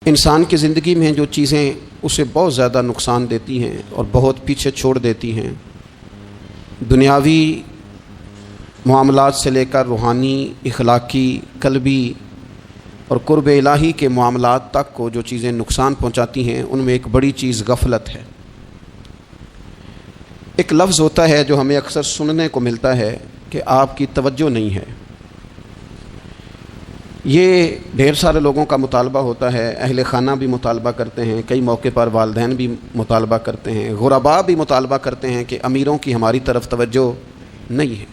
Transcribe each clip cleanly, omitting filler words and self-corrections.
انسان کی زندگی میں جو چیزیں اسے بہت زیادہ نقصان دیتی ہیں اور بہت پیچھے چھوڑ دیتی ہیں، دنیاوی معاملات سے لے کر روحانی، اخلاقی، قلبی اور قرب الہی کے معاملات تک کو جو چیزیں نقصان پہنچاتی ہیں، ان میں ایک بڑی چیز غفلت ہے۔ ایک لفظ ہوتا ہے جو ہمیں اکثر سننے کو ملتا ہے کہ آپ کی توجہ نہیں ہے۔ یہ ڈھیر سارے لوگوں کا مطالبہ ہوتا ہے، اہل خانہ بھی مطالبہ کرتے ہیں، کئی موقع پر والدین بھی مطالبہ کرتے ہیں، غرباء بھی مطالبہ کرتے ہیں کہ امیروں کی ہماری طرف توجہ نہیں ہے۔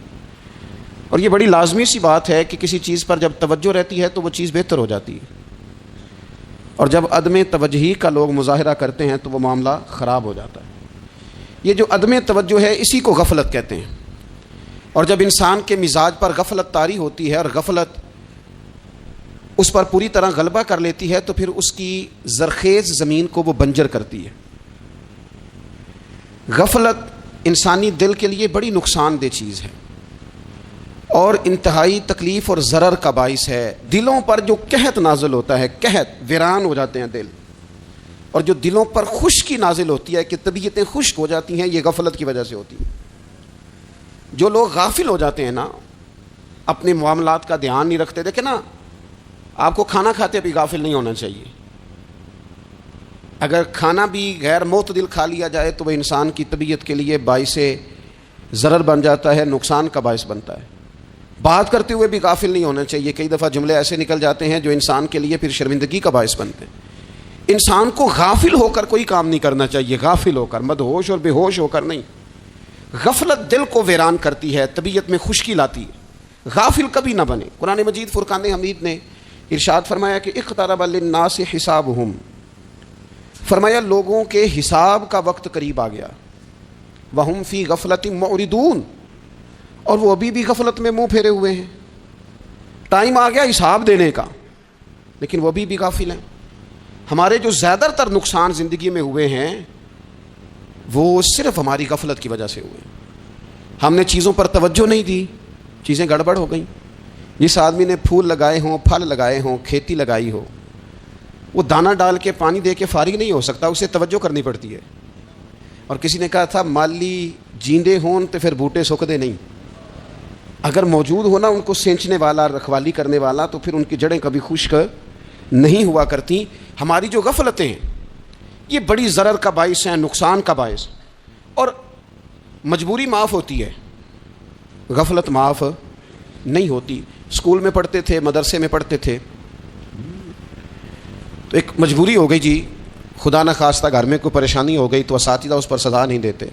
اور یہ بڑی لازمی سی بات ہے کہ کسی چیز پر جب توجہ رہتی ہے تو وہ چیز بہتر ہو جاتی ہے، اور جب عدم توجہی کا لوگ مظاہرہ کرتے ہیں تو وہ معاملہ خراب ہو جاتا ہے۔ یہ جو عدم توجہ ہے اسی کو غفلت کہتے ہیں، اور جب انسان کے مزاج پر غفلت طاری ہوتی ہے اور غفلت اس پر پوری طرح غلبہ کر لیتی ہے تو پھر اس کی زرخیز زمین کو وہ بنجر کرتی ہے۔ غفلت انسانی دل کے لیے بڑی نقصان دہ چیز ہے اور انتہائی تکلیف اور ضرر کا باعث ہے۔ دلوں پر جو قحط نازل ہوتا ہے، قحط، ویران ہو جاتے ہیں دل، اور جو دلوں پر خشکی نازل ہوتی ہے کہ طبیعتیں خشک ہو جاتی ہیں، یہ غفلت کی وجہ سے ہوتی ہے۔ جو لوگ غافل ہو جاتے ہیں نا، اپنے معاملات کا دھیان نہیں رکھتے، دیکھیں نا، آپ کو کھانا کھاتے بھی غافل نہیں ہونا چاہیے۔ اگر کھانا بھی غیر معتدل کھا لیا جائے تو وہ انسان کی طبیعت کے لیے باعث ضرر بن جاتا ہے، نقصان کا باعث بنتا ہے۔ بات کرتے ہوئے بھی غافل نہیں ہونا چاہیے، کئی دفعہ جملے ایسے نکل جاتے ہیں جو انسان کے لیے پھر شرمندگی کا باعث بنتے ہیں۔ انسان کو غافل ہو کر کوئی کام نہیں کرنا چاہیے، غافل ہو کر، مدہوش اور بے ہوش ہو کر نہیں۔ غفلت دل کو ویران کرتی ہے، طبیعت میں خشکی لاتی ہے۔ غافل کبھی نہ بنے۔ قرآن مجید فرقان حمید نے ارشاد فرمایا کہ اقترب للناس حسابہم، فرمایا لوگوں کے حساب کا وقت قریب آ گیا۔ وہم فی غفلۃ معرضون، اور وہ ابھی بھی غفلت میں منہ پھیرے ہوئے ہیں۔ ٹائم آ گیا حساب دینے کا، لیکن وہ ابھی بھی غافل ہیں۔ ہمارے جو زیادہ تر نقصان زندگی میں ہوئے ہیں وہ صرف ہماری غفلت کی وجہ سے ہوئے۔ ہم نے چیزوں پر توجہ نہیں دی، چیزیں گڑبڑ ہو گئیں۔ جس آدمی نے پھول لگائے ہوں، پھل لگائے ہوں، کھیتی لگائی ہو، وہ دانہ ڈال کے پانی دے کے فارغ نہیں ہو سکتا، اسے توجہ کرنی پڑتی ہے۔ اور کسی نے کہا تھا مالی جیندے ہون تو پھر بوٹے سکدے نہیں، اگر موجود ہونا ان کو سینچنے والا، رکھوالی کرنے والا، تو پھر ان کی جڑیں کبھی خشک نہیں ہوا کرتی۔ ہماری جو غفلتیں ہیں یہ بڑی ضرر کا باعث ہیں، نقصان کا باعث۔ اور مجبوری معاف ہوتی ہے، غفلت معاف نہیں ہوتی۔ اسکول میں پڑھتے تھے، مدرسے میں پڑھتے تھے، تو ایک مجبوری ہو گئی جی، خدا نہ خواستہ گھر میں کوئی پریشانی ہو گئی تو اساتذہ اس پر سزا نہیں دیتے۔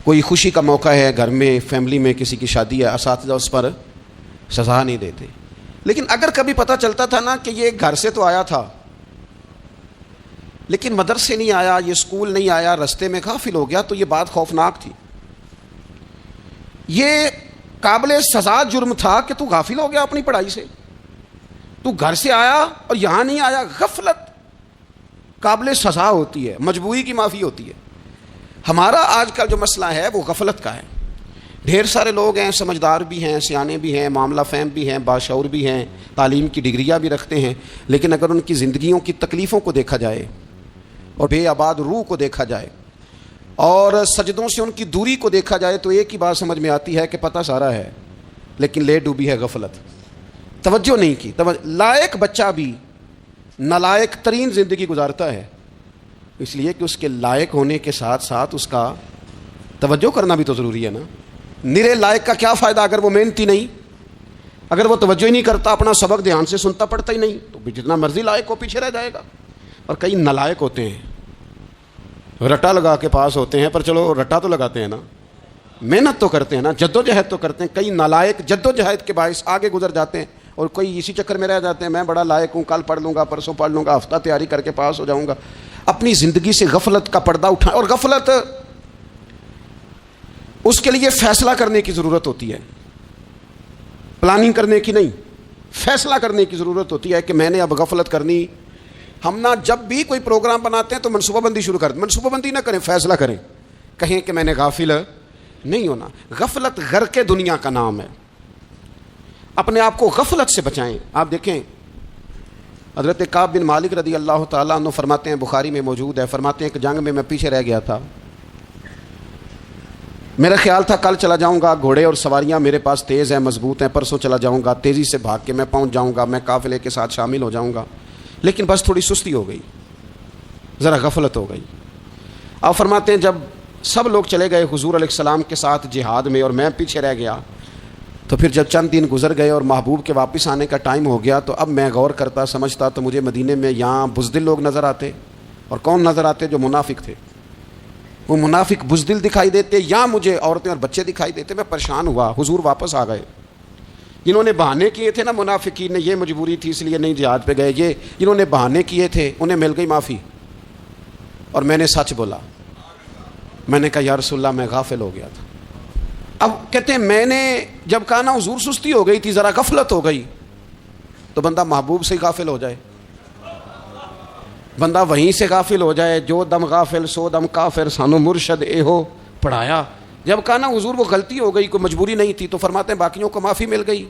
کوئی خوشی کا موقع ہے گھر میں، فیملی میں کسی کی شادی ہے، اساتذہ اس پر سزا نہیں دیتے۔ لیکن اگر کبھی پتہ چلتا تھا نا کہ یہ گھر سے تو آیا تھا لیکن مدرسے نہیں آیا، یہ اسکول نہیں آیا، رستے میں غافل ہو گیا، تو یہ بات خوفناک تھی۔ یہ قابل سزا جرم تھا کہ تو غافل ہو گیا اپنی پڑھائی سے، تو گھر سے آیا اور یہاں نہیں آیا۔ غفلت قابل سزا ہوتی ہے، مجبوری کی معافی ہوتی ہے۔ ہمارا آج کا جو مسئلہ ہے وہ غفلت کا ہے۔ ڈھیر سارے لوگ ہیں، سمجھدار بھی ہیں، سیانے بھی ہیں، معاملہ فہم بھی ہیں، باشعور بھی ہیں، تعلیم کی ڈگریاں بھی رکھتے ہیں، لیکن اگر ان کی زندگیوں کی تکلیفوں کو دیکھا جائے اور بے آباد روح کو دیکھا جائے اور سجدوں سے ان کی دوری کو دیکھا جائے تو ایک ہی بات سمجھ میں آتی ہے کہ پتہ سارا ہے لیکن لے ڈوبی ہے غفلت، توجہ نہیں کی۔ لائق بچہ بھی نالائق ترین زندگی گزارتا ہے، اس لیے کہ اس کے لائق ہونے کے ساتھ ساتھ اس کا توجہ کرنا بھی تو ضروری ہے نا۔ نرے لائق کا کیا فائدہ اگر وہ محنتی نہیں، اگر وہ توجہ ہی نہیں کرتا، اپنا سبق دھیان سے سنتا پڑھتا ہی نہیں، تو جتنا مرضی لائق ہو پیچھے رہ جائے گا۔ اور کئی نالائق ہوتے ہیں، رٹا لگا کے پاس ہوتے ہیں، پر چلو رٹا تو لگاتے ہیں نا، محنت تو کرتے ہیں نا، جد و جہد تو کرتے ہیں۔ کئی نالائق جد و جہد کے باعث آگے گزر جاتے ہیں اور کوئی اسی چکر میں رہ جاتے ہیں، میں بڑا لائق ہوں، کل پڑھ لوں گا، پرسوں پڑھ لوں گا، ہفتہ تیاری کر کے پاس ہو جاؤں گا۔ اپنی زندگی سے غفلت کا پردہ اٹھائیں۔ اور غفلت اس کے لیے فیصلہ کرنے کی ضرورت ہوتی ہے، پلاننگ کرنے کی نہیں، فیصلہ کرنے کی ضرورت ہوتی ہے کہ میں نے اب غفلت کرنی۔ ہم نہ جب بھی کوئی پروگرام بناتے ہیں تو منصوبہ بندی شروع کر دیں، منصوبہ بندی نہ کریں، فیصلہ کریں، کہیں کہ میں نے غافل نہیں ہونا۔ غفلت غرق دنیا کا نام ہے، اپنے آپ کو غفلت سے بچائیں۔ آپ دیکھیں حضرت کعب بن مالک رضی اللہ تعالیٰ عنہ فرماتے ہیں، بخاری میں موجود ہے، فرماتے ہیں کہ جنگ میں پیچھے رہ گیا تھا، میرا خیال تھا کل چلا جاؤں گا، گھوڑے اور سواریاں میرے پاس تیز ہیں، مضبوط ہیں، پرسوں چلا جاؤں گا، تیزی سے بھاگ کے میں پہنچ جاؤں گا، میں قافلے کے ساتھ شامل ہو جاؤں گا، لیکن بس تھوڑی سستی ہو گئی، ذرا غفلت ہو گئی۔ آپ فرماتے ہیں جب سب لوگ چلے گئے حضور علیہ السلام کے ساتھ جہاد میں اور میں پیچھے رہ گیا، تو پھر جب چند دن گزر گئے اور محبوب کے واپس آنے کا ٹائم ہو گیا، تو اب میں غور کرتا سمجھتا تو مجھے مدینے میں یہاں بزدل لوگ نظر آتے، اور کون نظر آتے؟ جو منافق تھے، وہ منافق بزدل دکھائی دیتے، یا مجھے عورتیں اور بچے دکھائی دیتے۔ میں پریشان ہوا، حضور واپس آ گئے۔ جنہوں نے بہانے کیے تھے نا منافقین نے، یہ مجبوری تھی اس لیے نہیں جہاد پہ گئے، یہ جنہوں نے بہانے کیے تھے انہیں مل گئی معافی، اور میں نے سچ بولا، میں نے کہا یا رسول اللہ میں غافل ہو گیا تھا۔ اب کہتے ہیں میں نے جب کہا نا حضور سستی ہو گئی تھی، ذرا غفلت ہو گئی، تو بندہ محبوب سے غافل ہو جائے، بندہ وہیں سے غافل ہو جائے، جو دم غافل سو دم کافر، سانو مرشد اے ہو پڑھایا۔ جب کہا نا حضور وہ غلطی ہو گئی، کوئی مجبوری نہیں تھی، تو فرماتے ہیں باقیوں کو معافی مل گئی،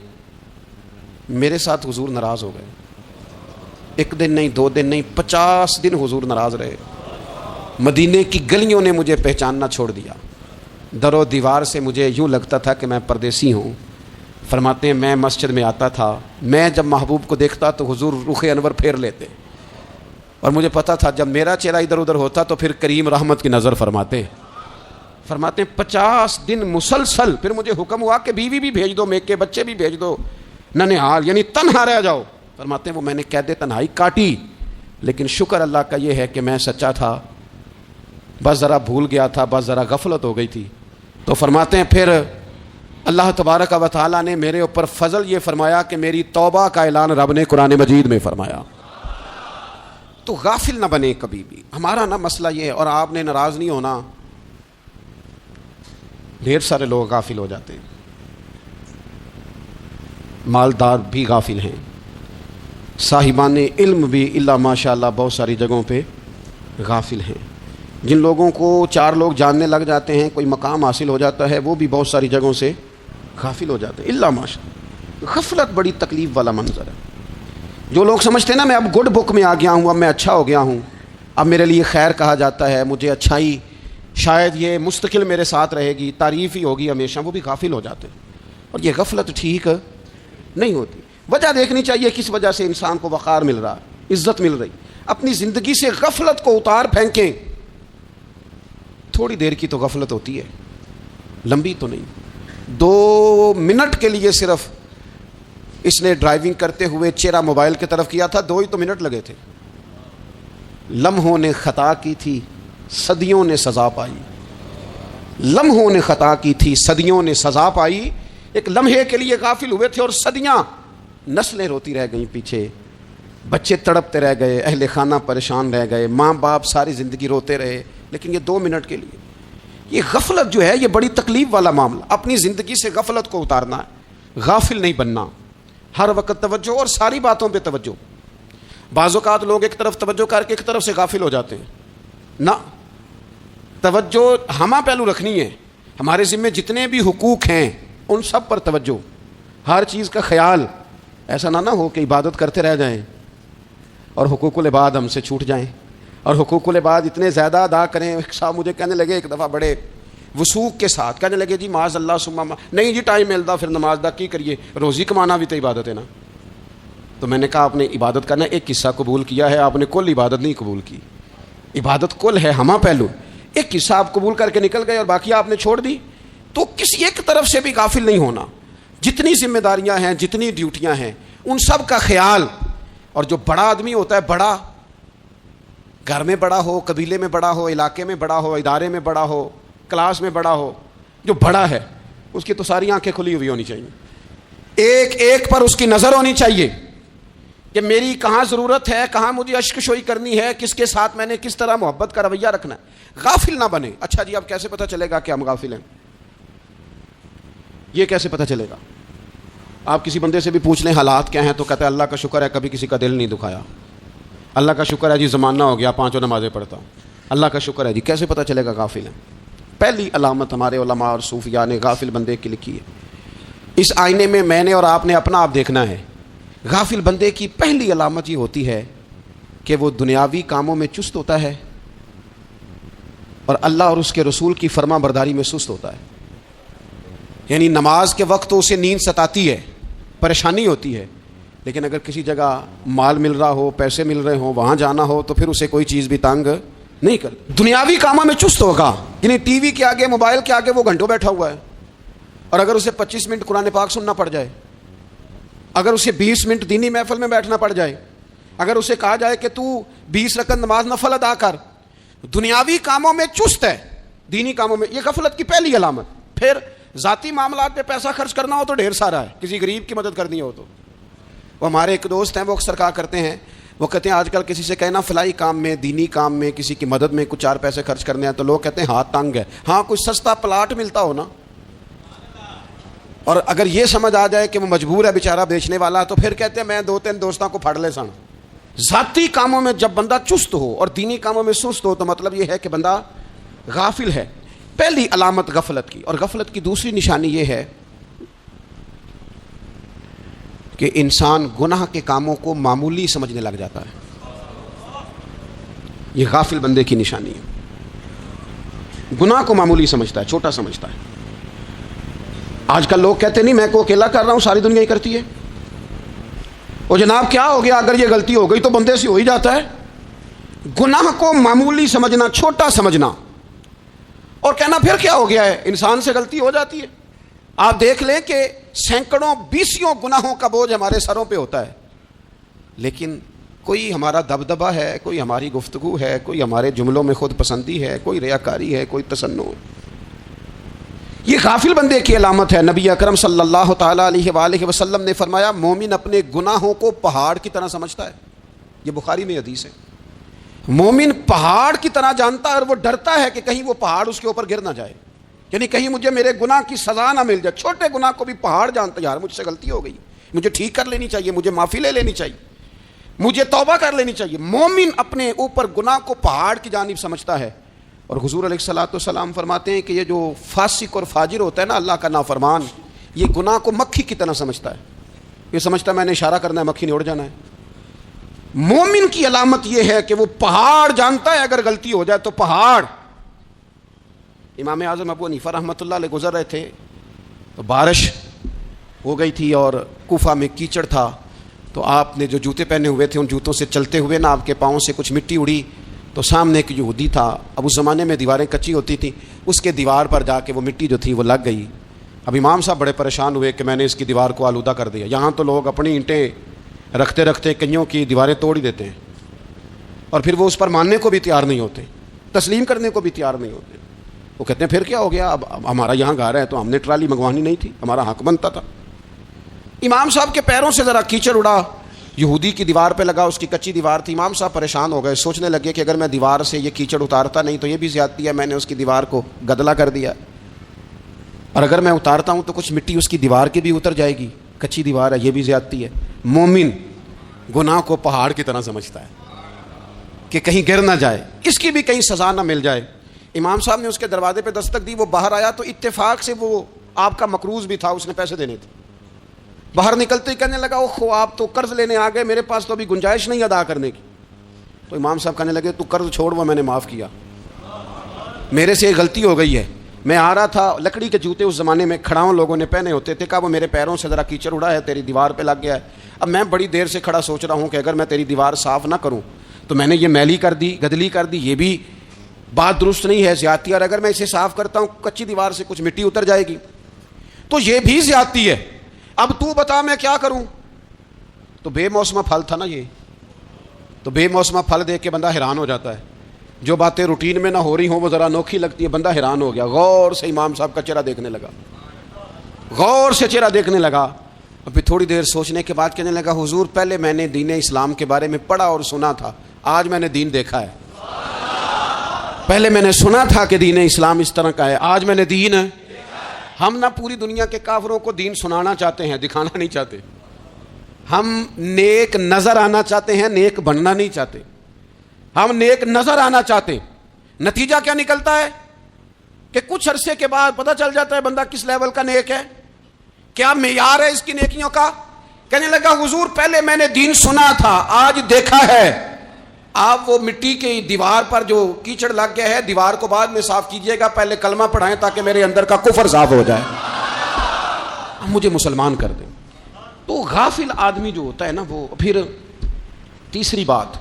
میرے ساتھ حضور ناراض ہو گئے۔ ایک دن نہیں، 2 دن نہیں، 50 دن حضور ناراض رہے۔ مدینے کی گلیوں نے مجھے پہچاننا چھوڑ دیا، در و دیوار سے مجھے یوں لگتا تھا کہ میں پردیسی ہوں۔ فرماتے ہیں میں مسجد میں آتا تھا، میں جب محبوب کو دیکھتا تو حضور رخ انور پھیر لیتے، اور مجھے پتا تھا جب میرا چہرہ ادھر ادھر ہوتا تو پھر کریم رحمت کی نظر فرماتے ہیں 50 دن مسلسل۔ پھر مجھے حکم ہوا کہ بیوی بھی بھیج دو، میکے بچے بھی بھیج دو، ننھال یعنی تنہا رہ جاؤ۔ فرماتے ہیں وہ میں نے قید تنہائی کاٹی، لیکن شکر اللہ کا یہ ہے کہ میں سچا تھا، بس ذرا بھول گیا تھا، بس ذرا غفلت ہو گئی تھی۔ تو فرماتے ہیں پھر اللہ تبارک و تعالیٰ نے میرے اوپر فضل یہ فرمایا کہ میری توبہ کا اعلان رب نے قرآن مجید میں فرمایا۔ تو غافل نہ بنے کبھی بھی، ہمارا نا مسئلہ یہ ہے، اور آپ نے ناراض نہیں ہونا، ڈھیر سارے لوگ غافل ہو جاتے ہیں، مالدار بھی غافل ہیں، صاحبان علم بھی الا ماشاء اللہ بہت ساری جگہوں پہ غافل ہیں۔ جن لوگوں کو 4 لوگ جاننے لگ جاتے ہیں، کوئی مقام حاصل ہو جاتا ہے، وہ بھی بہت ساری جگہوں سے غافل ہو جاتے ہیں الا ماشاء اللہ۔ غفلت بڑی تکلیف والا منظر ہے۔ جو لوگ سمجھتے ہیں نا میں اب گڈ بک میں آ گیا ہوں، اب میں اچھا ہو گیا ہوں، اب میرے لیے خیر کہا جاتا ہے، مجھے اچھائی شاید یہ مستقل میرے ساتھ رہے گی، تعریف ہی ہوگی ہمیشہ، وہ بھی غافل ہو جاتے ہیں، اور یہ غفلت ٹھیک نہیں ہوتی۔ وجہ دیکھنی چاہیے کس وجہ سے انسان کو وقار مل رہا، عزت مل رہی۔ اپنی زندگی سے غفلت کو اتار پھینکیں۔ تھوڑی دیر کی تو غفلت ہوتی ہے، لمبی تو نہیں۔ 2 منٹ کے لیے صرف اس نے ڈرائیونگ کرتے ہوئے چہرہ موبائل کی طرف کیا تھا، 2 ہی تو منٹ لگے تھے۔ لمحوں نے خطا کی تھی، صدیوں نے سزا پائی۔ لمحوں نے خطا کی تھی، صدیوں نے سزا پائی۔ ایک لمحے کے لیے غافل ہوئے تھے اور صدیاں، نسلیں روتی رہ گئیں پیچھے، بچے تڑپتے رہ گئے، اہل خانہ پریشان رہ گئے، ماں باپ ساری زندگی روتے رہے، لیکن یہ 2 منٹ کے لیے۔ یہ غفلت جو ہے یہ بڑی تکلیف والا معاملہ۔ اپنی زندگی سے غفلت کو اتارنا ہے، غافل نہیں بننا، ہر وقت توجہ اور ساری باتوں پہ توجہ۔ بعض اوقات لوگ ایک طرف توجہ کر کے ایک طرف سے غافل ہو جاتے ہیں، نہ، توجہ ہمہ پہلو رکھنی ہے۔ ہمارے ذمہ جتنے بھی حقوق ہیں ان سب پر توجہ، ہر چیز کا خیال، ایسا نہ ہو کہ عبادت کرتے رہ جائیں اور حقوق العباد ہم سے چھوٹ جائیں، اور حقوق العباد اتنے زیادہ ادا کریں۔ ایک صاحب مجھے کہنے لگے ایک دفعہ بڑے وثوق کے ساتھ، کہنے لگے جی معاذ اللہ سما نہیں جی ٹائم ملتا پھر نماز دا کی کریے، روزی کمانا بھی تو عبادت ہے نا۔ تو میں نے کہا آپ نے عبادت کرنا ایک حصہ قبول کیا ہے، آپ نے کل عبادت نہیں قبول کی۔ عبادت کل ہے، ہمہ پہلو، ایک حصہ آپ قبول کر کے نکل گئے اور باقی آپ نے چھوڑ دی۔ تو کسی ایک طرف سے بھی غافل نہیں ہونا، جتنی ذمہ داریاں ہیں، جتنی ڈیوٹیاں ہیں، ان سب کا خیال۔ اور جو بڑا آدمی ہوتا ہے، بڑا گھر میں بڑا ہو، قبیلے میں بڑا ہو، علاقے میں بڑا ہو، ادارے میں بڑا ہو، کلاس میں بڑا ہو، جو بڑا ہے اس کی تو ساری آنکھیں کھلی ہوئی ہونی چاہیے، ایک ایک پر اس کی نظر ہونی چاہیے کہ میری کہاں ضرورت ہے، کہاں مجھے اشک شوئی کرنی ہے، کس کے ساتھ میں نے کس طرح محبت کا رویہ رکھنا ہے۔ غافل نہ بنے۔ اچھا جی اب کیسے پتہ چلے گا کہ ہم غافل ہیں؟ یہ کیسے پتہ چلے گا؟ آپ کسی بندے سے بھی پوچھ لیں حالات کیا ہیں تو کہتا ہے اللہ کا شکر ہے کبھی کسی کا دل نہیں دکھایا، اللہ کا شکر ہے جی زمانہ ہو گیا 5 نمازیں پڑھتا ہوں، اللہ کا شکر ہے جی۔ کیسے پتہ چلے گا غافل ہیں؟ پہلی علامت ہمارے علماء اور صوفیاء نے غافل بندے کی لکھی ہے۔ اس آئینے میں نے اور آپ نے اپنا آپ دیکھنا ہے غافل بندے کی پہلی علامت یہ ہوتی ہے کہ وہ دنیاوی کاموں میں چست ہوتا ہے اور اللہ اور اس کے رسول کی فرما برداری میں سست ہوتا ہے. یعنی نماز کے وقت تو اسے نیند ستاتی ہے, پریشانی ہوتی ہے, لیکن اگر کسی جگہ مال مل رہا ہو, پیسے مل رہے ہوں, وہاں جانا ہو تو پھر اسے کوئی چیز بھی تنگ نہیں کر. دنیاوی کاموں میں چست ہوگا, یعنی ٹی وی کے آگے, موبائل کے آگے وہ گھنٹوں بیٹھا ہوا ہے, اور اگر اسے 25 منٹ قرآن پاک سننا پڑ جائے, اگر اسے 20 منٹ دینی محفل میں بیٹھنا پڑ جائے, اگر اسے کہا جائے کہ تو 20 رکعت نماز نفل ادا کر, دنیاوی کاموں میں چست ہے, دینی کاموں میں, یہ غفلت کی پہلی علامت. پھر ذاتی معاملات پہ پیسہ خرچ کرنا ہو تو ڈھیر سارا ہے, کسی غریب کی مدد کرنی ہو تو. وہ ہمارے ایک دوست ہیں, وہ اکثر کہا کرتے ہیں, وہ کہتے ہیں آج کل کسی سے کہنا فلائی کام میں, دینی کام میں, کسی کی مدد میں کچھ 4 پیسے خرچ کرنے ہیں, تو لوگ کہتے ہیں ہاتھ تنگ ہے. ہاں, کچھ سستا پلاٹ ملتا ہو نا, اور اگر یہ سمجھ آ جائے کہ وہ مجبور ہے بیچارہ بیچنے والا, تو پھر کہتے ہیں میں 2-3 دوستوں کو پھڑ لے سن. ذاتی کاموں میں جب بندہ چست ہو اور دینی کاموں میں سست ہو تو مطلب یہ ہے کہ بندہ غافل ہے. پہلی علامت غفلت کی. اور غفلت کی دوسری نشانی یہ ہے کہ انسان گناہ کے کاموں کو معمولی سمجھنے لگ جاتا ہے. یہ غافل بندے کی نشانی ہے. گناہ کو معمولی سمجھتا ہے, چھوٹا سمجھتا ہے. آج کل لوگ کہتے نہیں میں کو اکیلا کر رہا ہوں, ساری دنیا ہی کرتی ہے. اور جناب کیا ہو گیا, اگر یہ غلطی ہو گئی تو بندے سے ہو ہی جاتا ہے. گناہ کو معمولی سمجھنا, چھوٹا سمجھنا, اور کہنا پھر کیا ہو گیا ہے, انسان سے غلطی ہو جاتی ہے. آپ دیکھ لیں کہ سینکڑوں بیسیوں گناہوں کا بوجھ ہمارے سروں پہ ہوتا ہے, لیکن کوئی ہمارا دبدبہ ہے, کوئی ہماری گفتگو ہے, کوئی ہمارے جملوں میں خود پسندی ہے, کوئی ریاکاری ہے, کوئی تصنع ہے. یہ غافل بندے کی علامت ہے. نبی اکرم صلی اللہ تعالیٰ علیہ وآلہ وسلم نے فرمایا مومن اپنے گناہوں کو پہاڑ کی طرح سمجھتا ہے. یہ بخاری میں حدیث ہے. مومن پہاڑ کی طرح جانتا ہے اور وہ ڈرتا ہے کہ کہیں وہ پہاڑ اس کے اوپر گر نہ جائے, یعنی کہیں مجھے میرے گناہ کی سزا نہ مل جائے. چھوٹے گناہ کو بھی پہاڑ جانتا ہے, یار مجھ سے غلطی ہو گئی, مجھے ٹھیک کر لینی چاہیے, مجھے معافی لے لینی چاہیے, مجھے توبہ کر لینی چاہیے. مومن اپنے اوپر گناہ کو پہاڑ کی جانب سمجھتا ہے. اور حضور علیہ الصلوۃ والسلام فرماتے ہیں کہ یہ جو فاسق اور فاجر ہوتا ہے نا, اللہ کا نافرمان, یہ گناہ کو مکھی کی طرح سمجھتا ہے. یہ سمجھتا ہے میں نے اشارہ کرنا ہے, مکھی نے اڑ جانا ہے. مومن کی علامت یہ ہے کہ وہ پہاڑ جانتا ہے, اگر غلطی ہو جائے تو پہاڑ. امام اعظم ابو حنیفہ رحمۃ اللہ علیہ گزر رہے تھے تو بارش ہو گئی تھی اور کوفہ میں کیچڑ تھا, تو آپ نے جو جوتے پہنے ہوئے تھے ان جوتوں سے چلتے ہوئے نا آپ کے پاؤں سے کچھ مٹی اڑی, تو سامنے ایک یہودی تھا. اب اس زمانے میں دیواریں کچی ہوتی تھیں, اس کے دیوار پر جا کے وہ مٹی جو تھی وہ لگ گئی. اب امام صاحب بڑے پریشان ہوئے کہ میں نے اس کی دیوار کو آلودہ کر دیا. یہاں تو لوگ اپنی اینٹیں رکھتے رکھتے کئیوں کی دیواریں توڑ ہی دیتے ہیں, اور پھر وہ اس پر ماننے کو بھی تیار نہیں ہوتے, تسلیم کرنے کو بھی تیار نہیں ہوتے. وہ کہتے ہیں پھر کیا ہو گیا, اب ہمارا یہاں گھر ہے تو ہم نے ٹرالی منگوانی نہیں تھی, ہمارا حق بنتا تھا. امام صاحب کے پیروں سے ذرا کیچڑ اڑا, یہودی کی دیوار پہ لگا, اس کی کچی دیوار تھی. امام صاحب پریشان ہو گئے, سوچنے لگے کہ اگر میں دیوار سے یہ کیچڑ اتارتا نہیں تو یہ بھی زیادتی ہے, میں نے اس کی دیوار کو گدلا کر دیا, اور اگر میں اتارتا ہوں تو کچھ مٹی اس کی دیوار کی بھی اتر جائے گی, کچی دیوار ہے, یہ بھی زیادتی ہے. مومن گناہ کو پہاڑ کی طرح سمجھتا ہے کہ کہیں گر نہ جائے, اس کی بھی کہیں سزا نہ مل جائے. امام صاحب نے اس کے دروازے پہ دستک دی, وہ باہر آیا تو اتفاق سے وہ آپ کا مقروض بھی تھا, اس نے پیسے دینے تھے. باہر نکلتے ہی کہنے لگا اوہ آپ تو قرض لینے آ گئے, میرے پاس تو ابھی گنجائش نہیں ادا کرنے کی. تو امام صاحب کہنے لگے تو قرض چھوڑ, وہ میں نے معاف کیا, میرے سے ایک غلطی ہو گئی ہے. میں آ رہا تھا, لکڑی کے جوتے اس زمانے میں کھڑاؤں لوگوں نے پہنے ہوتے تھے, کہا وہ میرے پیروں سے ذرا کیچڑ اڑا ہے, تیری دیوار پہ لگ گیا ہے. اب میں بڑی دیر سے کھڑا سوچ رہا ہوں کہ اگر میں تیری دیوار صاف نہ کروں تو میں نے یہ میلی کر دی, گدلی کر دی, یہ بھی بات درست نہیں ہے, زیادتی. اور اگر میں اسے صاف کرتا ہوں کچی دیوار سے کچھ مٹی اتر جائے گی تو یہ بھی زیادتی ہے. اب تو بتا میں کیا کروں. تو بے موسمہ پھل تھا نا یہ, تو بے موسمہ پھل دیکھ کے بندہ حیران ہو جاتا ہے. جو باتیں روٹین میں نہ ہو رہی ہوں وہ ذرا انوکھی لگتی ہے, بندہ حیران ہو گیا. غور سے امام صاحب کا چہرہ دیکھنے لگا, غور سے چہرہ دیکھنے لگا. اور پھر تھوڑی دیر سوچنے کے بعد کہنے لگا حضور پہلے میں نے دین اسلام کے بارے میں پڑھا اور سنا تھا, آج میں نے دین دیکھا ہے. پہلے میں نے سنا تھا کہ دین اسلام اس طرح کا ہے, آج میں نے دین. ہم نہ پوری دنیا کے کافروں کو دین سنانا چاہتے ہیں, دکھانا نہیں چاہتے. ہم نیک نظر آنا چاہتے ہیں, نیک بننا نہیں چاہتے. ہم نیک نظر آنا چاہتے ہیں. نتیجہ کیا نکلتا ہے کہ کچھ عرصے کے بعد پتہ چل جاتا ہے بندہ کس لیول کا نیک ہے, کیا معیار ہے اس کی نیکیوں کا. کہنے لگا حضور پہلے میں نے دین سنا تھا، آج دیکھا ہے۔ آپ وہ مٹی کی دیوار پر جو کیچڑ لگ گیا ہے دیوار کو بعد میں صاف کیجئے گا، پہلے کلمہ پڑھائیں تاکہ میرے اندر کا کفر صاف ہو جائے، مجھے مسلمان کر دیں۔ تو غافل آدمی جو ہوتا ہے نا وہ پھر تیسری بات،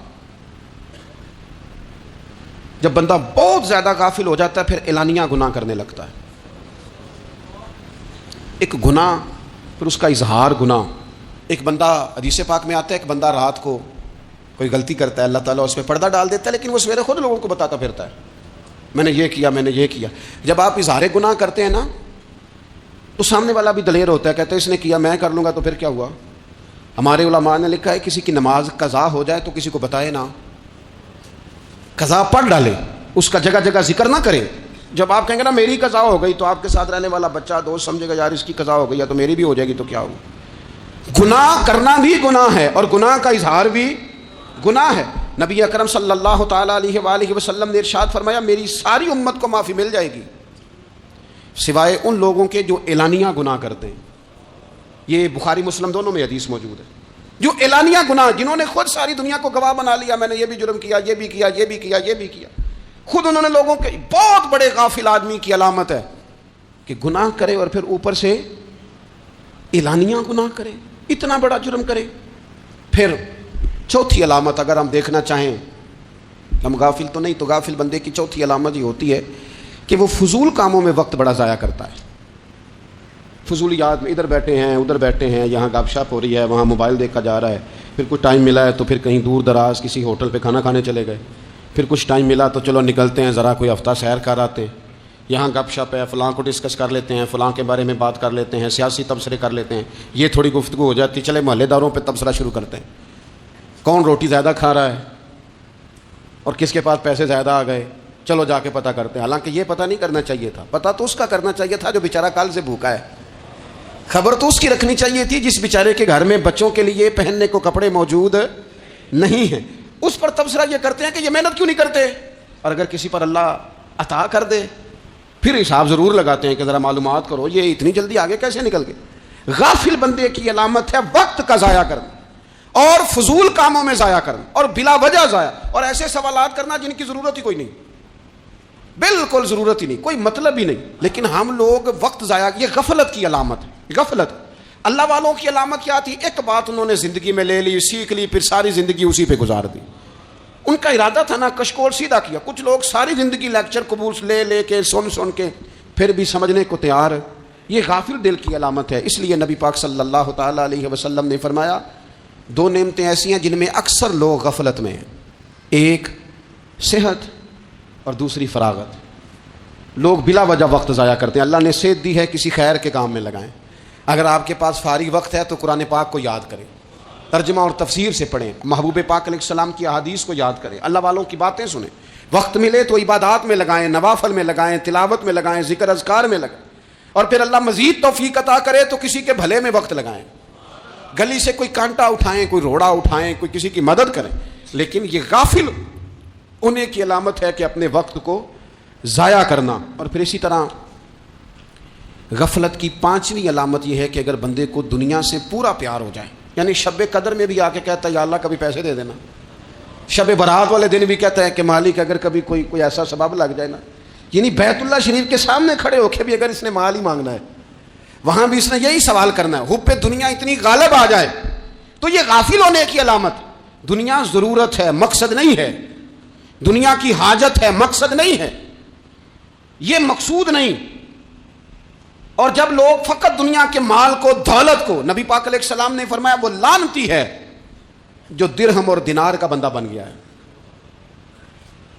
جب بندہ بہت زیادہ غافل ہو جاتا ہے پھر اعلانیہ گناہ کرنے لگتا ہے۔ ایک گناہ پھر اس کا اظہار گناہ۔ ایک بندہ حدیث پاک میں آتا ہے، ایک بندہ رات کو کوئی غلطی کرتا ہے، اللہ تعالیٰ اس پہ پردہ ڈال دیتا ہے، لیکن وہ سویرے خود لوگوں کو بتاتا پھرتا ہے میں نے یہ کیا، میں نے یہ کیا۔ جب آپ اظہار گناہ کرتے ہیں نا تو سامنے والا بھی دلیر ہوتا ہے، کہتا ہے اس نے کیا میں کر لوں گا تو پھر کیا ہوا۔ ہمارے علماء نے لکھا ہے کسی کی نماز قضا ہو جائے تو کسی کو بتائے نہ، قضا پڑھ ڈالے، اس کا جگہ جگہ ذکر نہ کرے۔ جب آپ کہیں گے نا میری قضا ہو گئی تو آپ کے ساتھ رہنے والا بچہ دوست سمجھے گا یار اس کی قضا ہو گئی ہے تو میری بھی ہو جائے گی تو کیا ہوگا۔ گناہ کرنا بھی گناہ ہے اور گناہ کا اظہار بھی گناہ ہے۔ نبی اکرم صلی اللہ تعالیٰ علیہ وآلہ وسلم نے ارشاد فرمایا میری ساری امت کو معافی مل جائے گی سوائے ان لوگوں کے جو اعلانیہ گناہ کرتے ہیں۔ یہ بخاری مسلم دونوں میں حدیث موجود ہے۔ جو اعلانیہ گناہ، جنہوں نے خود ساری دنیا کو گواہ بنا لیا میں نے یہ بھی جرم کیا، یہ بھی کیا، یہ بھی کیا، یہ بھی کیا، خود انہوں نے لوگوں کے، بہت بڑے غافل آدمی کی علامت ہے کہ گناہ کرے اور پھر اوپر سے اعلانیہ گناہ کرے، اتنا بڑا جرم کرے۔ پھر چوتھی علامت اگر ہم دیکھنا چاہیں، ہم غافل تو نہیں، تو غافل بندے کی چوتھی علامت یہ ہوتی ہے کہ وہ فضول کاموں میں وقت بڑا ضائع کرتا ہے۔ فضولیات میں ادھر بیٹھے ہیں ادھر بیٹھے ہیں، یہاں گپ شپ ہو رہی ہے، وہاں موبائل دیکھا جا رہا ہے، پھر کچھ ٹائم ملا ہے تو پھر کہیں دور دراز کسی ہوٹل پہ کھانا کھانے چلے گئے، پھر کچھ ٹائم ملا تو چلو نکلتے ہیں ذرا کوئی ہفتہ سیر کر آتے ہیں، یہاں گپ شپ ہے، فلاں کو ڈسکس کر لیتے ہیں، فلاں کے بارے میں بات کر لیتے ہیں، سیاسی تبصرے کر لیتے ہیں، یہ تھوڑی گفتگو ہو جاتی، چلے محلے داروں پہ تبصرہ شروع کرتے ہیں، کون روٹی زیادہ کھا رہا ہے اور کس کے پاس پیسے زیادہ آ گئے، چلو جا کے پتہ کرتے ہیں۔ حالانکہ یہ پتہ نہیں کرنا چاہیے تھا، پتہ تو اس کا کرنا چاہیے تھا جو بیچارہ کل سے بھوکا ہے، خبر تو اس کی رکھنی چاہیے تھی جس بیچارے کے گھر میں بچوں کے لیے پہننے کو کپڑے موجود نہیں ہیں۔ اس پر تبصرہ یہ کرتے ہیں کہ یہ محنت کیوں نہیں کرتے، اور اگر کسی پر اللہ عطا کر دے پھر حساب ضرور لگاتے ہیں کہ ذرا معلومات کرو یہ اتنی جلدی آگے کیسے نکل گئے۔ غافل بندے کی علامت ہے وقت کا ضائع کرنا اور فضول کاموں میں ضائع کرنا اور بلا وجہ ضائع، اور ایسے سوالات کرنا جن کی ضرورت ہی کوئی نہیں، بالکل ضرورت ہی نہیں، کوئی مطلب ہی نہیں، لیکن ہم لوگ وقت ضائع، یہ غفلت کی علامت ہے۔ غفلت اللہ والوں کی علامت کیا تھی؟ ایک بات انہوں نے زندگی میں لے لی، سیکھ لی، پھر ساری زندگی اسی پہ گزار دی۔ ان کا ارادہ تھا نا کشکول سیدھا کیا۔ کچھ لوگ ساری زندگی لیکچر قبول لے کے سن کے پھر بھی سمجھنے کو تیار، یہ غافل دل کی علامت ہے۔ اس لیے نبی پاک صلی اللہ تعالیٰ علیہ وسلم نے فرمایا دو نعمتیں ایسی ہیں جن میں اکثر لوگ غفلت میں ہیں، ایک صحت اور دوسری فراغت۔ لوگ بلا وجہ وقت ضائع کرتے ہیں۔ اللہ نے صحت دی ہے کسی خیر کے کام میں لگائیں، اگر آپ کے پاس فارغ وقت ہے تو قرآن پاک کو یاد کریں، ترجمہ اور تفسیر سے پڑھیں، محبوب پاک علیہ السلام کی احادیث کو یاد کریں، اللہ والوں کی باتیں سنیں۔ وقت ملے تو عبادات میں لگائیں، نوافل میں لگائیں، تلاوت میں لگائیں، ذکر اذکار میں لگائیں، اور پھر اللہ مزید توفیق عطا کرے تو کسی کے بھلے میں وقت لگائیں، گلی سے کوئی کانٹا اٹھائیں، کوئی روڑا اٹھائیں، کوئی کسی کی مدد کریں۔ لیکن یہ غافل ہونے کی علامت ہے کہ اپنے وقت کو ضائع کرنا۔ اور پھر اسی طرح غفلت کی پانچویں علامت یہ ہے کہ اگر بندے کو دنیا سے پورا پیار ہو جائے، یعنی شب قدر میں بھی آ کے کہتا ہے یا اللہ کبھی پیسے دے دینا، شب برات والے دن بھی کہتا ہے کہ مالک اگر کبھی کوئی ایسا سبب لگ جائے نا، یعنی بیت اللہ شریف کے سامنے کھڑے ہو کے بھی اگر اس نے مال ہی مانگنا ہے وہاں بھی اس نے یہی سوال کرنا ہے، حب دنیا اتنی غالب آ جائے، تو یہ غافل ہونے کی علامت۔ دنیا ضرورت ہے، مقصد نہیں ہے، دنیا کی حاجت ہے، مقصد نہیں ہے، یہ مقصود نہیں۔ اور جب لوگ فقط دنیا کے مال کو، دولت کو، نبی پاک علیہ السلام نے فرمایا وہ لعنتی ہے جو درہم اور دینار کا بندہ بن گیا ہے،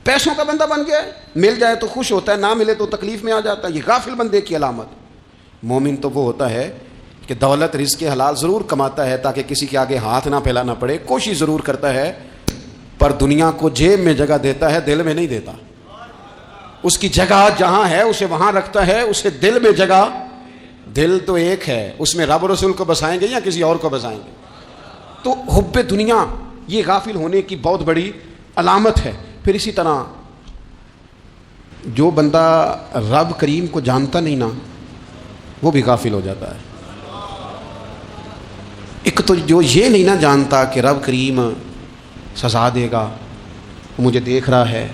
پیسوں کا بندہ بن گیا ہے، مل جائے تو خوش ہوتا ہے، نہ ملے تو تکلیف میں آ جاتا ہے۔ یہ غافل بندے کی علامت۔ مومن تو وہ ہوتا ہے کہ دولت رزق حلال ضرور کماتا ہے تاکہ کسی کے آگے ہاتھ نہ پھیلانا پڑے، کوشش ضرور کرتا ہے، پر دنیا کو جیب میں جگہ دیتا ہے، دل میں نہیں دیتا۔ اس کی جگہ جہاں ہے اسے وہاں رکھتا ہے، اسے دل میں جگہ، دل تو ایک ہے، اس میں رب رسول کو بسائیں گے یا کسی اور کو بسائیں گے؟ تو حب دنیا یہ غافل ہونے کی بہت بڑی علامت ہے۔ پھر اسی طرح جو بندہ رب کریم کو جانتا نہیں نا وہ بھی غافل ہو جاتا ہے۔ ایک تو جو یہ نہیں نہ جانتا کہ رب کریم سزا دے گا، وہ مجھے دیکھ رہا ہے،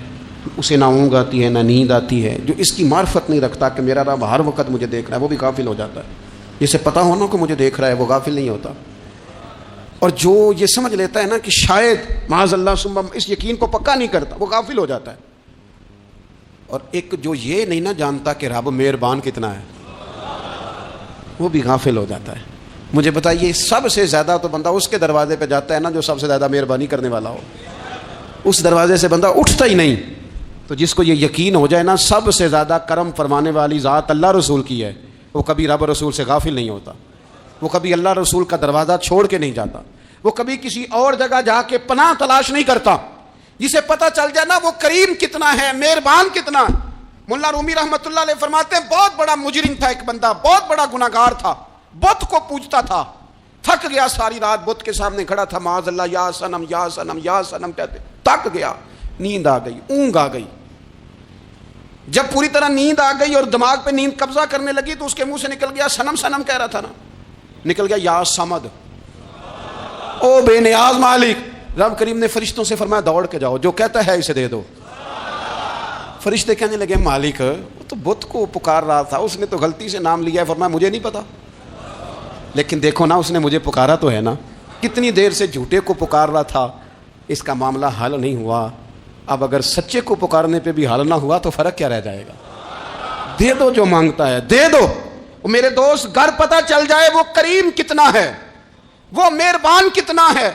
اسے نہ اونگ آتی ہے نہ نیند آتی ہے، جو اس کی معرفت نہیں رکھتا کہ میرا رب ہر وقت مجھے دیکھ رہا ہے، وہ بھی غافل ہو جاتا ہے۔ جسے پتہ ہونا کہ مجھے دیکھ رہا ہے وہ غافل نہیں ہوتا۔ اور جو یہ سمجھ لیتا ہے نا کہ شاید معاذ اللہ ثم، اس یقین کو پکا نہیں کرتا، وہ غافل ہو جاتا ہے۔ اور ایک جو یہ نہیں نہ جانتا کہ رب مہربان کتنا ہے، وہ بھی غافل ہو جاتا ہے۔ مجھے بتائیے سب سے زیادہ تو بندہ اس کے دروازے پہ جاتا ہے نا جو سب سے زیادہ مہربانی کرنے والا ہو، اس دروازے سے بندہ اٹھتا ہی نہیں۔ تو جس کو یہ یقین ہو جائے نا سب سے زیادہ کرم فرمانے والی ذات اللہ رسول کی ہے، وہ کبھی رب رسول سے غافل نہیں ہوتا، وہ کبھی اللہ رسول کا دروازہ چھوڑ کے نہیں جاتا، وہ کبھی کسی اور جگہ جا کے پناہ تلاش نہیں کرتا۔ جسے پتہ چل جائے نا وہ کریم کتنا ہے، مہربان کتنا ہے۔ ملا رومی رحمۃ اللہ علیہ فرماتے ہیں بہت بڑا مجرم تھا ایک بندہ، بہت بڑا گناہگار تھا، بت کو پوجتا تھا، تھک گیا، ساری رات بت کے سامنے کھڑا تھا، معاذ اللہ یا صنم یا صنم یا صنم کہتے، تھک گیا، نیند آ گئی، اونگ آ گئی۔ جب پوری طرح نیند آ گئی اور دماغ پہ نیند قبضہ کرنے لگی تو اس کے منہ سے نکل گیا، صنم صنم کہہ رہا تھا نا، نکل گیا یا صمد، او بے نیاز مالک۔ رب کریم نے فرشتوں سے فرمایا دوڑ کے جاؤ، جو کہتا ہے اسے دے دو۔ فرشتے کہنے لگے مالک وہ تو بت کو پکار رہا تھا، اس نے تو غلطی سے نام لیا ہے۔ فرمایا مجھے نہیں پتا، لیکن دیکھو نا اس نے مجھے پکارا تو ہے نا، کتنی دیر سے جھوٹے کو پکار رہا تھا، اس کا معاملہ حل نہیں ہوا۔ اب اگر سچے کو پکارنے پہ بھی حل نہ ہوا تو فرق کیا رہ جائے گا؟ دے دو جو مانگتا ہے، دے دو۔ میرے دوست گھر پتہ چل جائے وہ کریم کتنا ہے، وہ مہربان کتنا ہے۔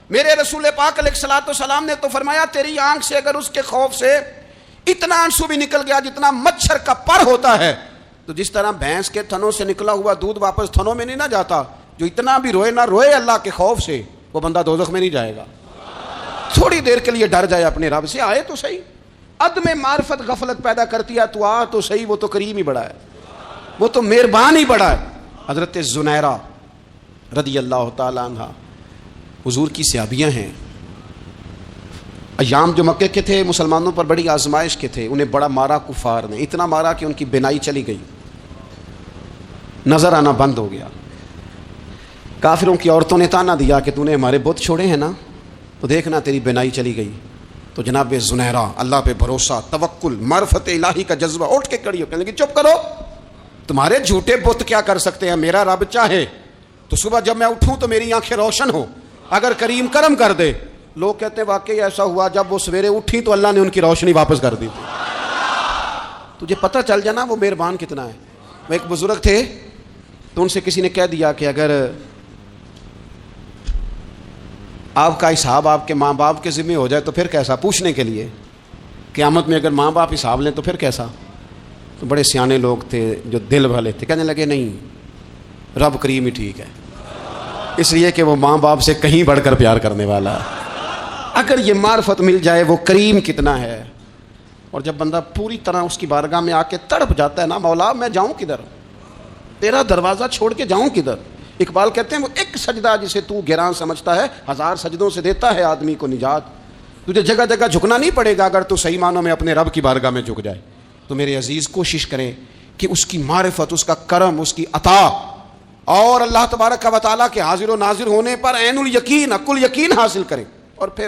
میرے رسول پاک علیہ الصلوۃ والسلام نے تو فرمایا تیری آنکھ سے اگر اس کے خوف سے اتنا آنسو بھی نکل گیا جتنا مچھر کا پر ہوتا ہے، تو جس طرح بھینس کے تھنوں سے نکلا ہوا دودھ واپس تھنوں میں نہیں نہ جاتا، جو اتنا بھی روئے نہ روئے اللہ کے خوف سے، وہ بندہ دوزخ میں نہیں جائے گا۔ تھوڑی دیر کے لیے ڈر جائے اپنے رب سے، آئے تو صحیح۔ عدم معرفت غفلت پیدا کرتی ہے، تو آ تو صحیح، وہ تو کریم ہی بڑا ہے، وہ تو مہربان ہی بڑا ہے۔ حضرت زنیرہ رضی اللہ تعالی عنہ حضور کی صحابیاں ہیں، ایام جو مکے کے تھے مسلمانوں پر بڑی آزمائش کے تھے، انہیں بڑا مارا کفار نے، اتنا مارا کہ ان کی بینائی چلی گئی، نظر آنا بند ہو گیا۔ کافروں کی عورتوں نے تانا دیا کہ تو نے ہمارے بت چھوڑے ہیں نا، تو دیکھنا تیری بینائی چلی گئی۔ تو جناب زنیرہ اللہ پہ بھروسہ، توکل، معرفت الہی کا جذبہ، اٹھ کے کھڑی ہو کہنے لگی چپ کرو، تمہارے جھوٹے بت کیا کر سکتے ہیں، میرا رب چاہے تو صبح جب میں اٹھوں تو میری آنکھیں روشن ہو، اگر کریم کرم کر دے۔ لوگ کہتے ہیں واقعی ایسا ہوا، جب وہ سویرے اٹھی تو اللہ نے ان کی روشنی واپس کر دی تھی۔ تجھے پتہ چل جانا وہ مہربان کتنا ہے۔ وہ ایک بزرگ تھے تو ان سے کسی نے کہہ دیا کہ اگر آپ کا حساب آپ کے ماں باپ کے ذمہ ہو جائے تو پھر کیسا، پوچھنے کے لیے قیامت میں اگر ماں باپ حساب لیں تو پھر کیسا۔ تو بڑے سیانے لوگ تھے جو دل والے تھے، کہنے لگے نہیں، رب کریم ہی ٹھیک ہے، اس لیے کہ وہ ماں باپ سے کہیں بڑھ کر پیار کرنے والا ہے۔ اگر یہ معرفت مل جائے وہ کریم کتنا ہے، اور جب بندہ پوری طرح اس کی بارگاہ میں آ کے تڑپ جاتا ہے نا، مولا میں جاؤں کدھر، تیرا دروازہ چھوڑ کے جاؤں کدھر۔ اقبال کہتے ہیں وہ ایک سجدہ جسے تو گراں سمجھتا ہے، 1000 سجدوں سے دیتا ہے آدمی کو نجات۔ تجھے جگہ جگہ جھکنا نہیں پڑے گا اگر تو صحیح معنوں میں اپنے رب کی بارگاہ میں جھک جائے۔ تو میرے عزیز کوشش کریں کہ اس کی معرفت، اس کا کرم، اس کی عطا، اور اللہ تبارک و تعالیٰ کے حاضر و ناظر ہونے پر عین الیقین، حق الیقین حاصل کریں۔ اور پھر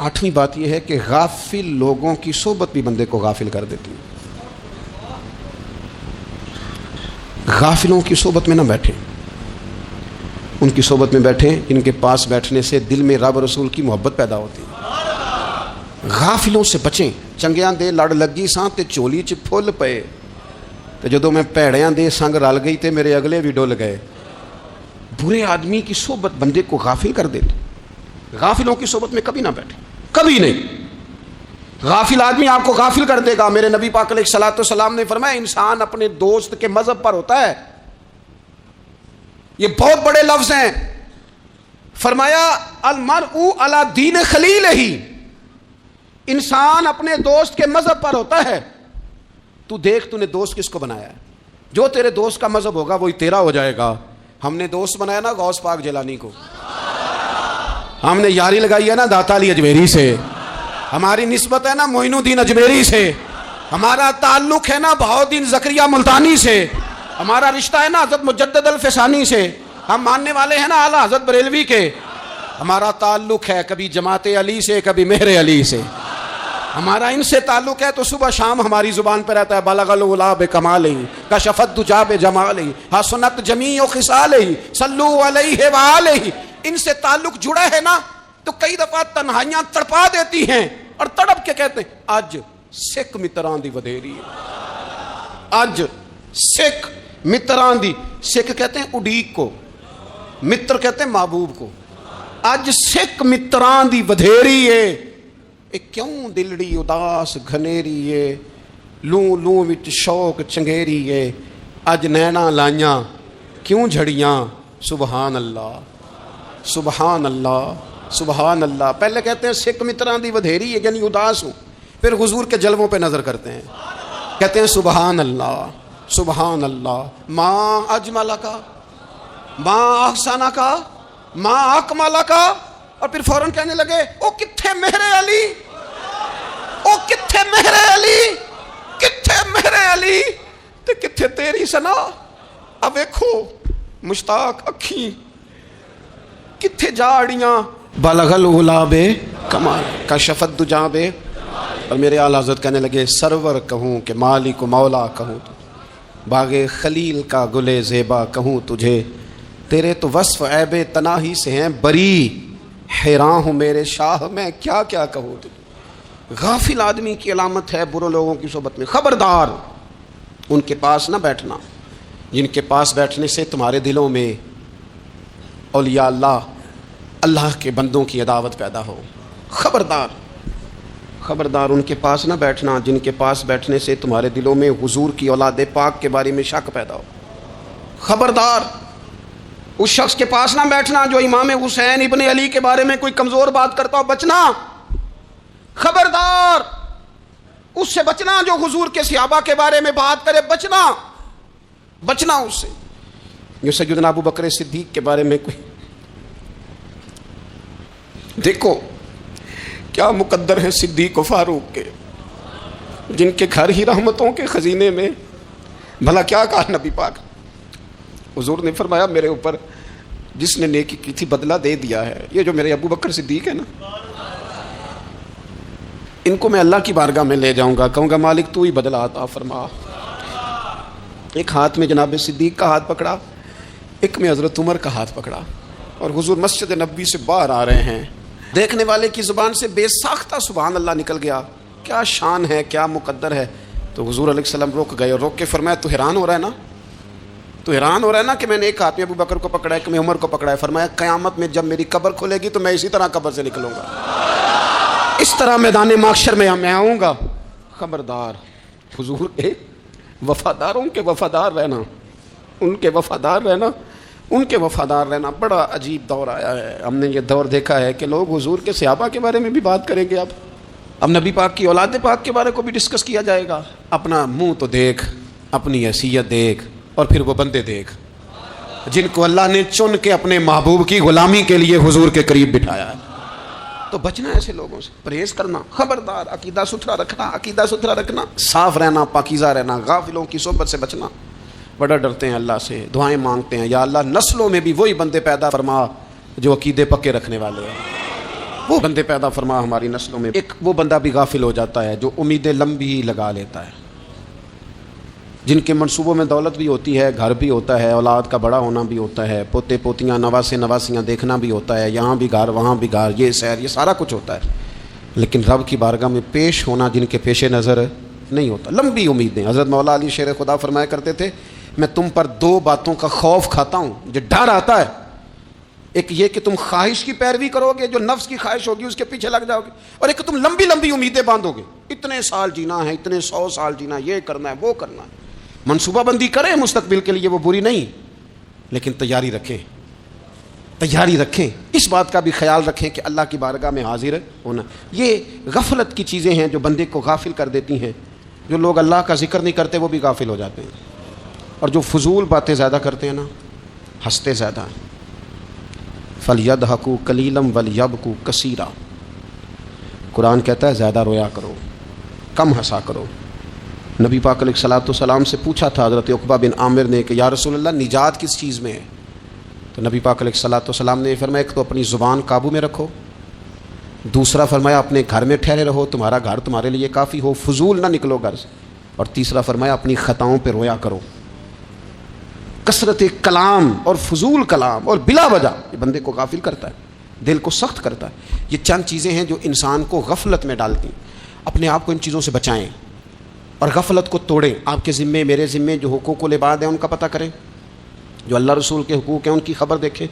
8ویں بات یہ ہے کہ غافل لوگوں کی صحبت بھی بندے کو غافل کر دیتی ہے۔ غافلوں کی صحبت میں نہ بیٹھیں، ان کی صحبت میں بیٹھیں ان کے پاس بیٹھنے سے دل میں رب رسول کی محبت پیدا ہوتی ہے۔ غافلوں سے بچیں۔ چنگیاں دے لڑ لگی ساں تے چولی چ پھل پئے، تے جدوں میں پیڑیاں دے سنگ رل گئی تے میرے اگلے بھی ڈل گئے۔ برے آدمی کی صحبت بندے کو غافل کر دیتی۔ غافلوں کی صحبت میں کبھی نہ بیٹھیں، کبھی نہیں۔ غافل آدمی آپ کو غافل کر دے گا۔ میرے نبی پاک علیہ الصلوۃ والسلام نے فرمایا انسان اپنے دوست کے مذہب پر ہوتا ہے۔ یہ بہت بڑے لفظ ہیں۔ فرمایا المرء علی دین خلیلہ، انسان اپنے دوست کے مذہب پر ہوتا ہے۔ تو دیکھ تو نے دوست کس کو بنایا ہے، جو تیرے دوست کا مذہب ہوگا وہی تیرا ہو جائے گا۔ ہم نے دوست بنایا نا غوث پاک جیلانی کو، ہم نے یاری لگائی ہے نا داتا علی اجمیری سے، ہماری نسبت ہے نا معین الدین اجمیری سے، ہمارا تعلق ہے نا بہاؤالدین زکریا ملتانی سے، ہمارا رشتہ ہے نا حضرت مجدد الفسانی سے، ہم ماننے والے ہیں نا اعلیٰ حضرت بریلوی کے. ہمارا تعلق ہے کبھی جماعت علی سے، کبھی مہر علی سے. ہمارا ان سے تعلق ہے تو صبح شام ہماری زبان پہ رہتا ہے بلغ العلا بکمالہ کشف الدجی بجمالہ حسنت جمیع خصالہ صلوا علیہ وآلہ. ان سے تعلق جڑا ہے نا تو کئی دفعہ تنہائیاں تڑپا دیتی ہیں اور تڑپ کے کہتے ہیں اج سکھ متراں دی ودھیری ہے. اج سکھ متراں دی، سکھ کہتے ہیں اڈیق کو، متر کہتے ہیں محبوب کو. اج سکھ متراں دی ودھیری ہے. اے کیوں دلڑی اداس گھنیری ہے، لوں لوں وچ شوق چنگیری ہے. اج نینا لائیاں کیوں جھڑیاں، سبحان اللہ سبحان اللہ سبحان اللہ. پہلے کہتے ہیں سکھ متراں دی ودھیری ہے یعنی اداس ہوں، پھر حضور کے جلووں پہ نظر کرتے ہیں، کہتے ہیں سبحان اللہ سبحان اللہ. ماں اجملہ کا، ماں احسانہ کا، ماں اکملہ کا. اور پھر فوراً کہنے لگے او کتھے مہر علی، او کتھے مہر علی، کتھے مہر علی تے کتھے تیری سنا. اب دیکھو مشتاق اکھیں کتھے جاڑیاں بلغ العلا بے کمال کشف الدجی بے. اور میرے اعلیٰ حضرت کہنے لگے سرور کہوں کہ مالک و مولا کہوں، باغ خلیل کا گلے زیبا کہوں تجھے. تیرے تو وصف عیب تناہی سے ہیں بری، حیران ہوں میرے شاہ میں کیا کیا کہوں تجھے. غافل آدمی کی علامت ہے برے لوگوں کی صحبت میں. خبردار ان کے پاس نہ بیٹھنا جن کے پاس بیٹھنے سے تمہارے دلوں میں اولیاء اللہ، اللہ کے بندوں کی عداوت پیدا ہو. خبردار خبردار ان کے پاس نہ بیٹھنا جن کے پاس بیٹھنے سے تمہارے دلوں میں حضور کی اولاد پاک کے بارے میں شک پیدا ہو. خبردار اس شخص کے پاس نہ بیٹھنا جو امام حسین ابن علی کے بارے میں کوئی کمزور بات کرتا ہو، بچنا. خبردار اس سے بچنا جو حضور کے صحابہ کے بارے میں بات کرے، بچنا بچنا اس سے. جو سیدنا ابو بکر صدیق کے بارے میں کوئی، دیکھو کیا مقدر ہے صدیق و فاروق کے، جن کے گھر ہی رحمتوں کے خزینے میں. بھلا کیا کہا نبی پاک، حضور نے فرمایا میرے اوپر جس نے نیکی کی تھی بدلہ دے دیا ہے. یہ جو میرے ابو بکر صدیق ہے نا، ان کو میں اللہ کی بارگاہ میں لے جاؤں گا، کہوں گا مالک تو ہی بدلہ عطا فرما. ایک ہاتھ میں جناب صدیق کا ہاتھ پکڑا، ایک میں حضرت عمر کا ہاتھ پکڑا، اور حضور مسجد نبوی سے باہر آ رہے ہیں. دیکھنے والے کی زبان سے بے ساختہ سبحان اللہ نکل گیا. کیا شان ہے، کیا مقدر ہے. تو حضور علیہ السلام رک گئے اور روک کے فرمایا تو حیران ہو رہا ہے نا، تو حیران ہو رہا ہے نا کہ میں نے ایک ہاتھ میں ابو بکر کو پکڑا ہے، ایک میں عمر کو پکڑا ہے. فرمایا قیامت میں جب میری قبر کھلے گی تو میں اسی طرح قبر سے نکلوں گا، اس طرح میدان محشر میں میں آؤں گا. خبردار حضور کے وفاداروں کے وفادار رہنا، ان کے وفادار رہنا، ان کے وفادار رہنا. بڑا عجیب دور آیا ہے. ہم نے یہ دور دیکھا ہے کہ لوگ حضور کے صحابہ کے بارے میں بھی بات کریں گے. اب نبی پاک کی اولاد پاک کے بارے کو بھی ڈسکس کیا جائے گا. اپنا منہ تو دیکھ، اپنی حیثیت دیکھ، اور پھر وہ بندے دیکھ جن کو اللہ نے چن کے اپنے محبوب کی غلامی کے لیے حضور کے قریب بٹھایا ہے. تو بچنا ایسے لوگوں سے، پرہیز کرنا. خبردار عقیدہ ستھرا رکھنا، عقیدہ ستھرا رکھنا، صاف رہنا، پاکیزہ رہنا، غافلوں کی صحبت سے بچنا. بڑا ڈرتے ہیں اللہ سے، دعائیں مانگتے ہیں یا اللہ نسلوں میں بھی وہی بندے پیدا فرما جو عقیدے پکے رکھنے والے ہیں. وہ بندے پیدا فرما ہماری نسلوں میں. ایک وہ بندہ بھی غافل ہو جاتا ہے جو امیدیں لمبی لگا لیتا ہے، جن کے منصوبوں میں دولت بھی ہوتی ہے، گھر بھی ہوتا ہے، اولاد کا بڑا ہونا بھی ہوتا ہے، پوتے پوتیاں نواسے نواسیاں دیکھنا بھی ہوتا ہے، یہاں بھی گھر وہاں بھی گھر، یہ سیر، یہ سارا کچھ ہوتا ہے. لیکن رب کی بارگاہ میں پیش ہونا جن کے پیش نظر نہیں ہوتا. لمبی امیدیں. حضرت مولا علی شیر خدا فرمایا کرتے تھے میں تم پر دو باتوں کا خوف کھاتا ہوں، مجھے ڈر آتا ہے. ایک یہ کہ تم خواہش کی پیروی کرو گے، جو نفس کی خواہش ہوگی اس کے پیچھے لگ جاؤ گے، اور ایک کہ تم لمبی لمبی امیدیں باندھو گے، اتنے سال جینا ہے، اتنے 100 سال جینا، یہ کرنا ہے، وہ کرنا ہے. منصوبہ بندی کریں مستقبل کے لیے، وہ بری نہیں، لیکن تیاری رکھیں، تیاری رکھیں. اس بات کا بھی خیال رکھیں کہ اللہ کی بارگاہ میں حاضر ہونا. یہ غفلت کی چیزیں ہیں جو بندے کو غافل کر دیتی ہیں. جو لوگ اللہ کا ذکر نہیں کرتے وہ بھی غافل ہو جاتے ہیں، اور جو فضول باتیں زیادہ کرتے ہیں نا، ہنستے زیادہ ہیں. فَلْيَضْحَكُوا قَلِيلًا وَلْيَبْكُوا كَثِيرًا. قرآن کہتا ہے زیادہ رویا کرو، کم ہنسا کرو. نبی پاک علیہ الصلوۃ والسلام سے پوچھا تھا حضرت عقبہ بن عامر نے کہ یا رسول اللہ نجات کس چیز میں ہے؟ تو نبی پاک علیہ الصلوۃ والسلام نے فرمایا ایک تو اپنی زبان قابو میں رکھو، دوسرا فرمایا اپنے گھر میں ٹھہرے رہو، تمہارا گھر تمہارے لیے کافی ہو، فضول نہ نکلو گھر سے، اور تیسرا فرمایا اپنی خطاؤں پہ رویا کرو۔ کثرت کلام اور فضول کلام اور بلا وجہ یہ بندے کو غافل کرتا ہے، دل کو سخت کرتا ہے۔ یہ چند چیزیں ہیں جو انسان کو غفلت میں ڈالتی ہیں۔ اپنے آپ کو ان چیزوں سے بچائیں اور غفلت کو توڑیں۔ آپ کے ذمے میرے ذمے جو حقوق العباد ہیں ان کا پتہ کریں، جو اللہ رسول کے حقوق ہیں ان کی خبر دیکھیں،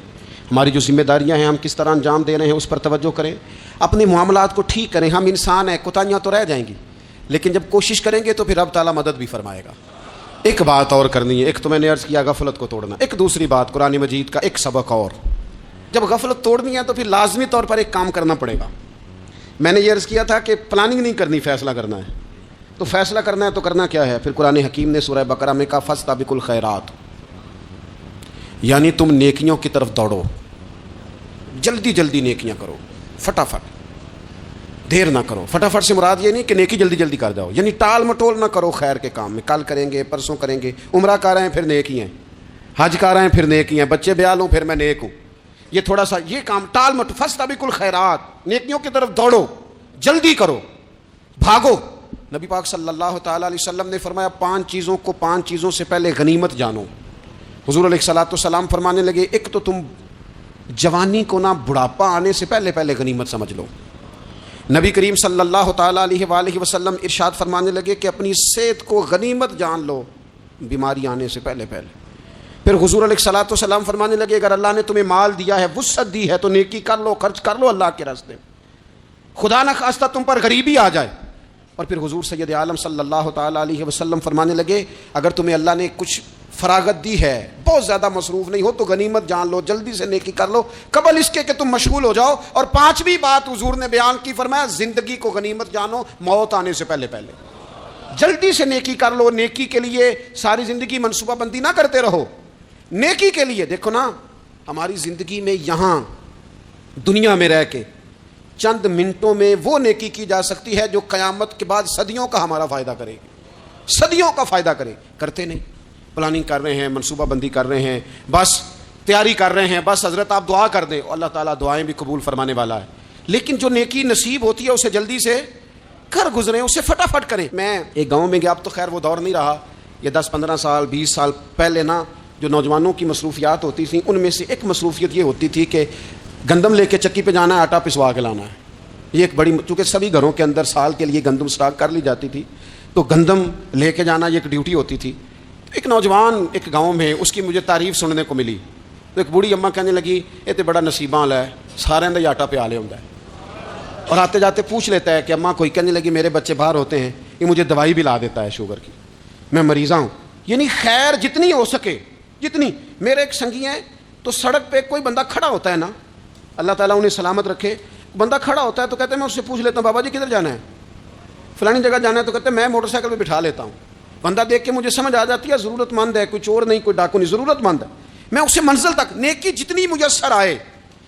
ہماری جو ذمہ داریاں ہیں ہم کس طرح انجام دے رہے ہیں اس پر توجہ کریں، اپنے معاملات کو ٹھیک کریں۔ ہم انسان ہیں، کوتاہیاں تو رہ جائیں گی، لیکن جب کوشش کریں گے تو پھر رب تعالیٰ مدد بھی فرمائے گا۔ ایک بات اور کرنی ہے، ایک تو میں نے عرض کیا غفلت کو توڑنا، ایک دوسری بات قرآن مجید کا ایک سبق اور، جب غفلت توڑنی ہے تو پھر لازمی طور پر ایک کام کرنا پڑے گا۔ میں نے یہ عرض کیا تھا کہ پلاننگ نہیں کرنی، فیصلہ کرنا ہے۔ تو فیصلہ کرنا ہے تو کرنا کیا ہے؟ پھر قرآن حکیم نے سورہ بقرہ میں کہا فاستبقوا الخیرات، یعنی تم نیکیوں کی طرف دوڑو، جلدی جلدی نیکیاں کرو، فٹافٹ، دیر نہ کرو۔ فٹافٹ سے مراد یہ نہیں کہ نیکی جلدی جلدی کر جاؤ، یعنی ٹال مٹول نہ کرو خیر کے کام میں، کل کریں گے، پرسوں کریں گے، عمرہ کر رہے ہیں پھر نیکی ہیں، حج کر رہے ہیں پھر نیکی ہیں، بچے بیال ہوں پھر میں نیک ہوں، یہ تھوڑا سا یہ کام ٹال مٹول۔ فاستبقوا الخیرات، نیکیوں کی طرف دوڑو، جلدی کرو، بھاگو۔ نبی پاک صلی اللہ تعالیٰ علیہ وسلم نے فرمایا 5 چیزوں سے پہلے غنیمت جانو۔ حضور علیہ الصلوۃ والسلام فرمانے لگے ایک تو تم جوانی کو نہ بڑھاپا آنے سے پہلے غنیمت سمجھ لو۔ نبی کریم صلی اللہ تعالیٰ علیہ وآلہ وسلم ارشاد فرمانے لگے کہ اپنی صحت کو غنیمت جان لو، بیماری آنے سے پہلے۔ پھر حضور علیہ الصلوۃ والسلام فرمانے لگے اگر اللہ نے تمہیں مال دیا ہے، وسعت دی ہے، تو نیکی کر لو، خرچ کر لو اللہ کے راستے میں، خدا نہ خواستہ تم پر غریبی آ جائے۔ اور پھر حضور سید عالم صلی اللہ تعالیٰ علیہ وسلم فرمانے لگے اگر تمہیں اللہ نے کچھ فراغت دی ہے، بہت زیادہ مصروف نہیں ہو، تو غنیمت جان لو، جلدی سے نیکی کر لو قبل اس کے کہ تم مشغول ہو جاؤ۔ اور 5ویں بات حضور نے بیان کی، فرمایا زندگی کو غنیمت جانو، موت آنے سے پہلے جلدی سے نیکی کر لو۔ نیکی کے لیے ساری زندگی منصوبہ بندی نہ کرتے رہو، نیکی کے لیے دیکھو نا، ہماری زندگی میں یہاں دنیا میں رہ کے چند منٹوں میں وہ نیکی کی جا سکتی ہے جو قیامت کے بعد صدیوں کا ہمارا فائدہ کرے گی، صدیوں کا فائدہ کرے۔ کرتے نہیں، پلاننگ کر رہے ہیں، منصوبہ بندی کر رہے ہیں، بس تیاری کر رہے ہیں، بس حضرت آپ دعا کر دیں، اللہ تعالیٰ دعائیں بھی قبول فرمانے والا ہے، لیکن جو نیکی نصیب ہوتی ہے اسے جلدی سے کر گزریں، اسے فٹافٹ کریں۔ میں ایک گاؤں میں گیا، اب تو خیر وہ دور نہیں رہا، یہ 10-15 سال 20 سال پہلے نا جو نوجوانوں کی مصروفیات ہوتی تھیں ان میں سے ایک مصروفیت یہ ہوتی تھی کہ گندم لے کے چکی پہ جانا ہے، آٹا پسوا کے لانا ہے۔ یہ ایک بڑی، چونکہ سبھی گھروں کے اندر سال کے لیے گندم اسٹاک کر لی جاتی تھی، تو گندم لے کے جانا یہ ایک ڈیوٹی ہوتی تھی۔ ایک نوجوان ایک گاؤں میں، اس کی مجھے تعریف سننے کو ملی، تو ایک بوڑھی اماں کہنے لگی یہ تو بڑا نصیباں والا ہے، سارے اندر آٹا پہ آلے ہوتا ہے، اور آتے جاتے پوچھ لیتا ہے کہ اماں کوئی، کہنے لگی میرے بچے باہر ہوتے ہیں، یہ مجھے دوائی بھی لا دیتا ہے شوگر کی، میں مریضہ ہوں۔ یعنی خیر جتنی ہو سکے، جتنی۔ میرے ایک سنگی ہیں، تو سڑک پہ کوئی بندہ کھڑا ہوتا ہے نا، اللہ تعالیٰ انہیں سلامت رکھے، بندہ کھڑا ہوتا ہے تو کہتے ہیں میں اس سے پوچھ لیتا ہوں بابا جی کدھر جانا ہے، فلانی جگہ جانا ہے، تو کہتے ہیں میں موٹر سائیکل پہ بٹھا لیتا ہوں۔ بندہ دیکھ کے مجھے سمجھ آ جاتی ہے ضرورت مند ہے، کوئی چور نہیں، کوئی ڈاکو نہیں، ضرورت مند ہے، میں اسے منزل تک نیکی جتنی میسر آئے،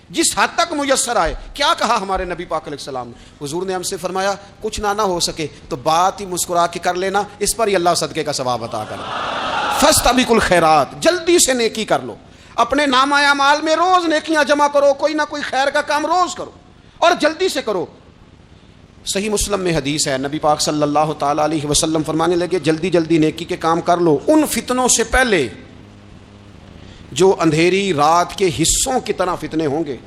جس حد تک میسر آئے۔ کیا کہا ہمارے نبی پاک علیہ السلام نے؟ حضور نے ہم سے فرمایا کچھ نہ ہو سکے تو بات ہی مسکرا کے کر لینا، اس پر ہی اللہ صدقے کا ثواب عطا کرے۔ فاستبقوا الخیرات، جلدی سے نیکی کر لو، اپنے نامہ اعمال میں روز نیکیاں جمع کرو، کوئی نہ کوئی خیر کا کام روز کرو اور جلدی سے کرو۔ صحیح مسلم میں حدیث ہے، نبی پاک صلی اللہ تعالیٰ علیہ وسلم فرمانے لگے جلدی جلدی نیکی کے کام کر لو ان فتنوں سے پہلے جو اندھیری رات کے حصوں کی طرح فتنے ہوں گے۔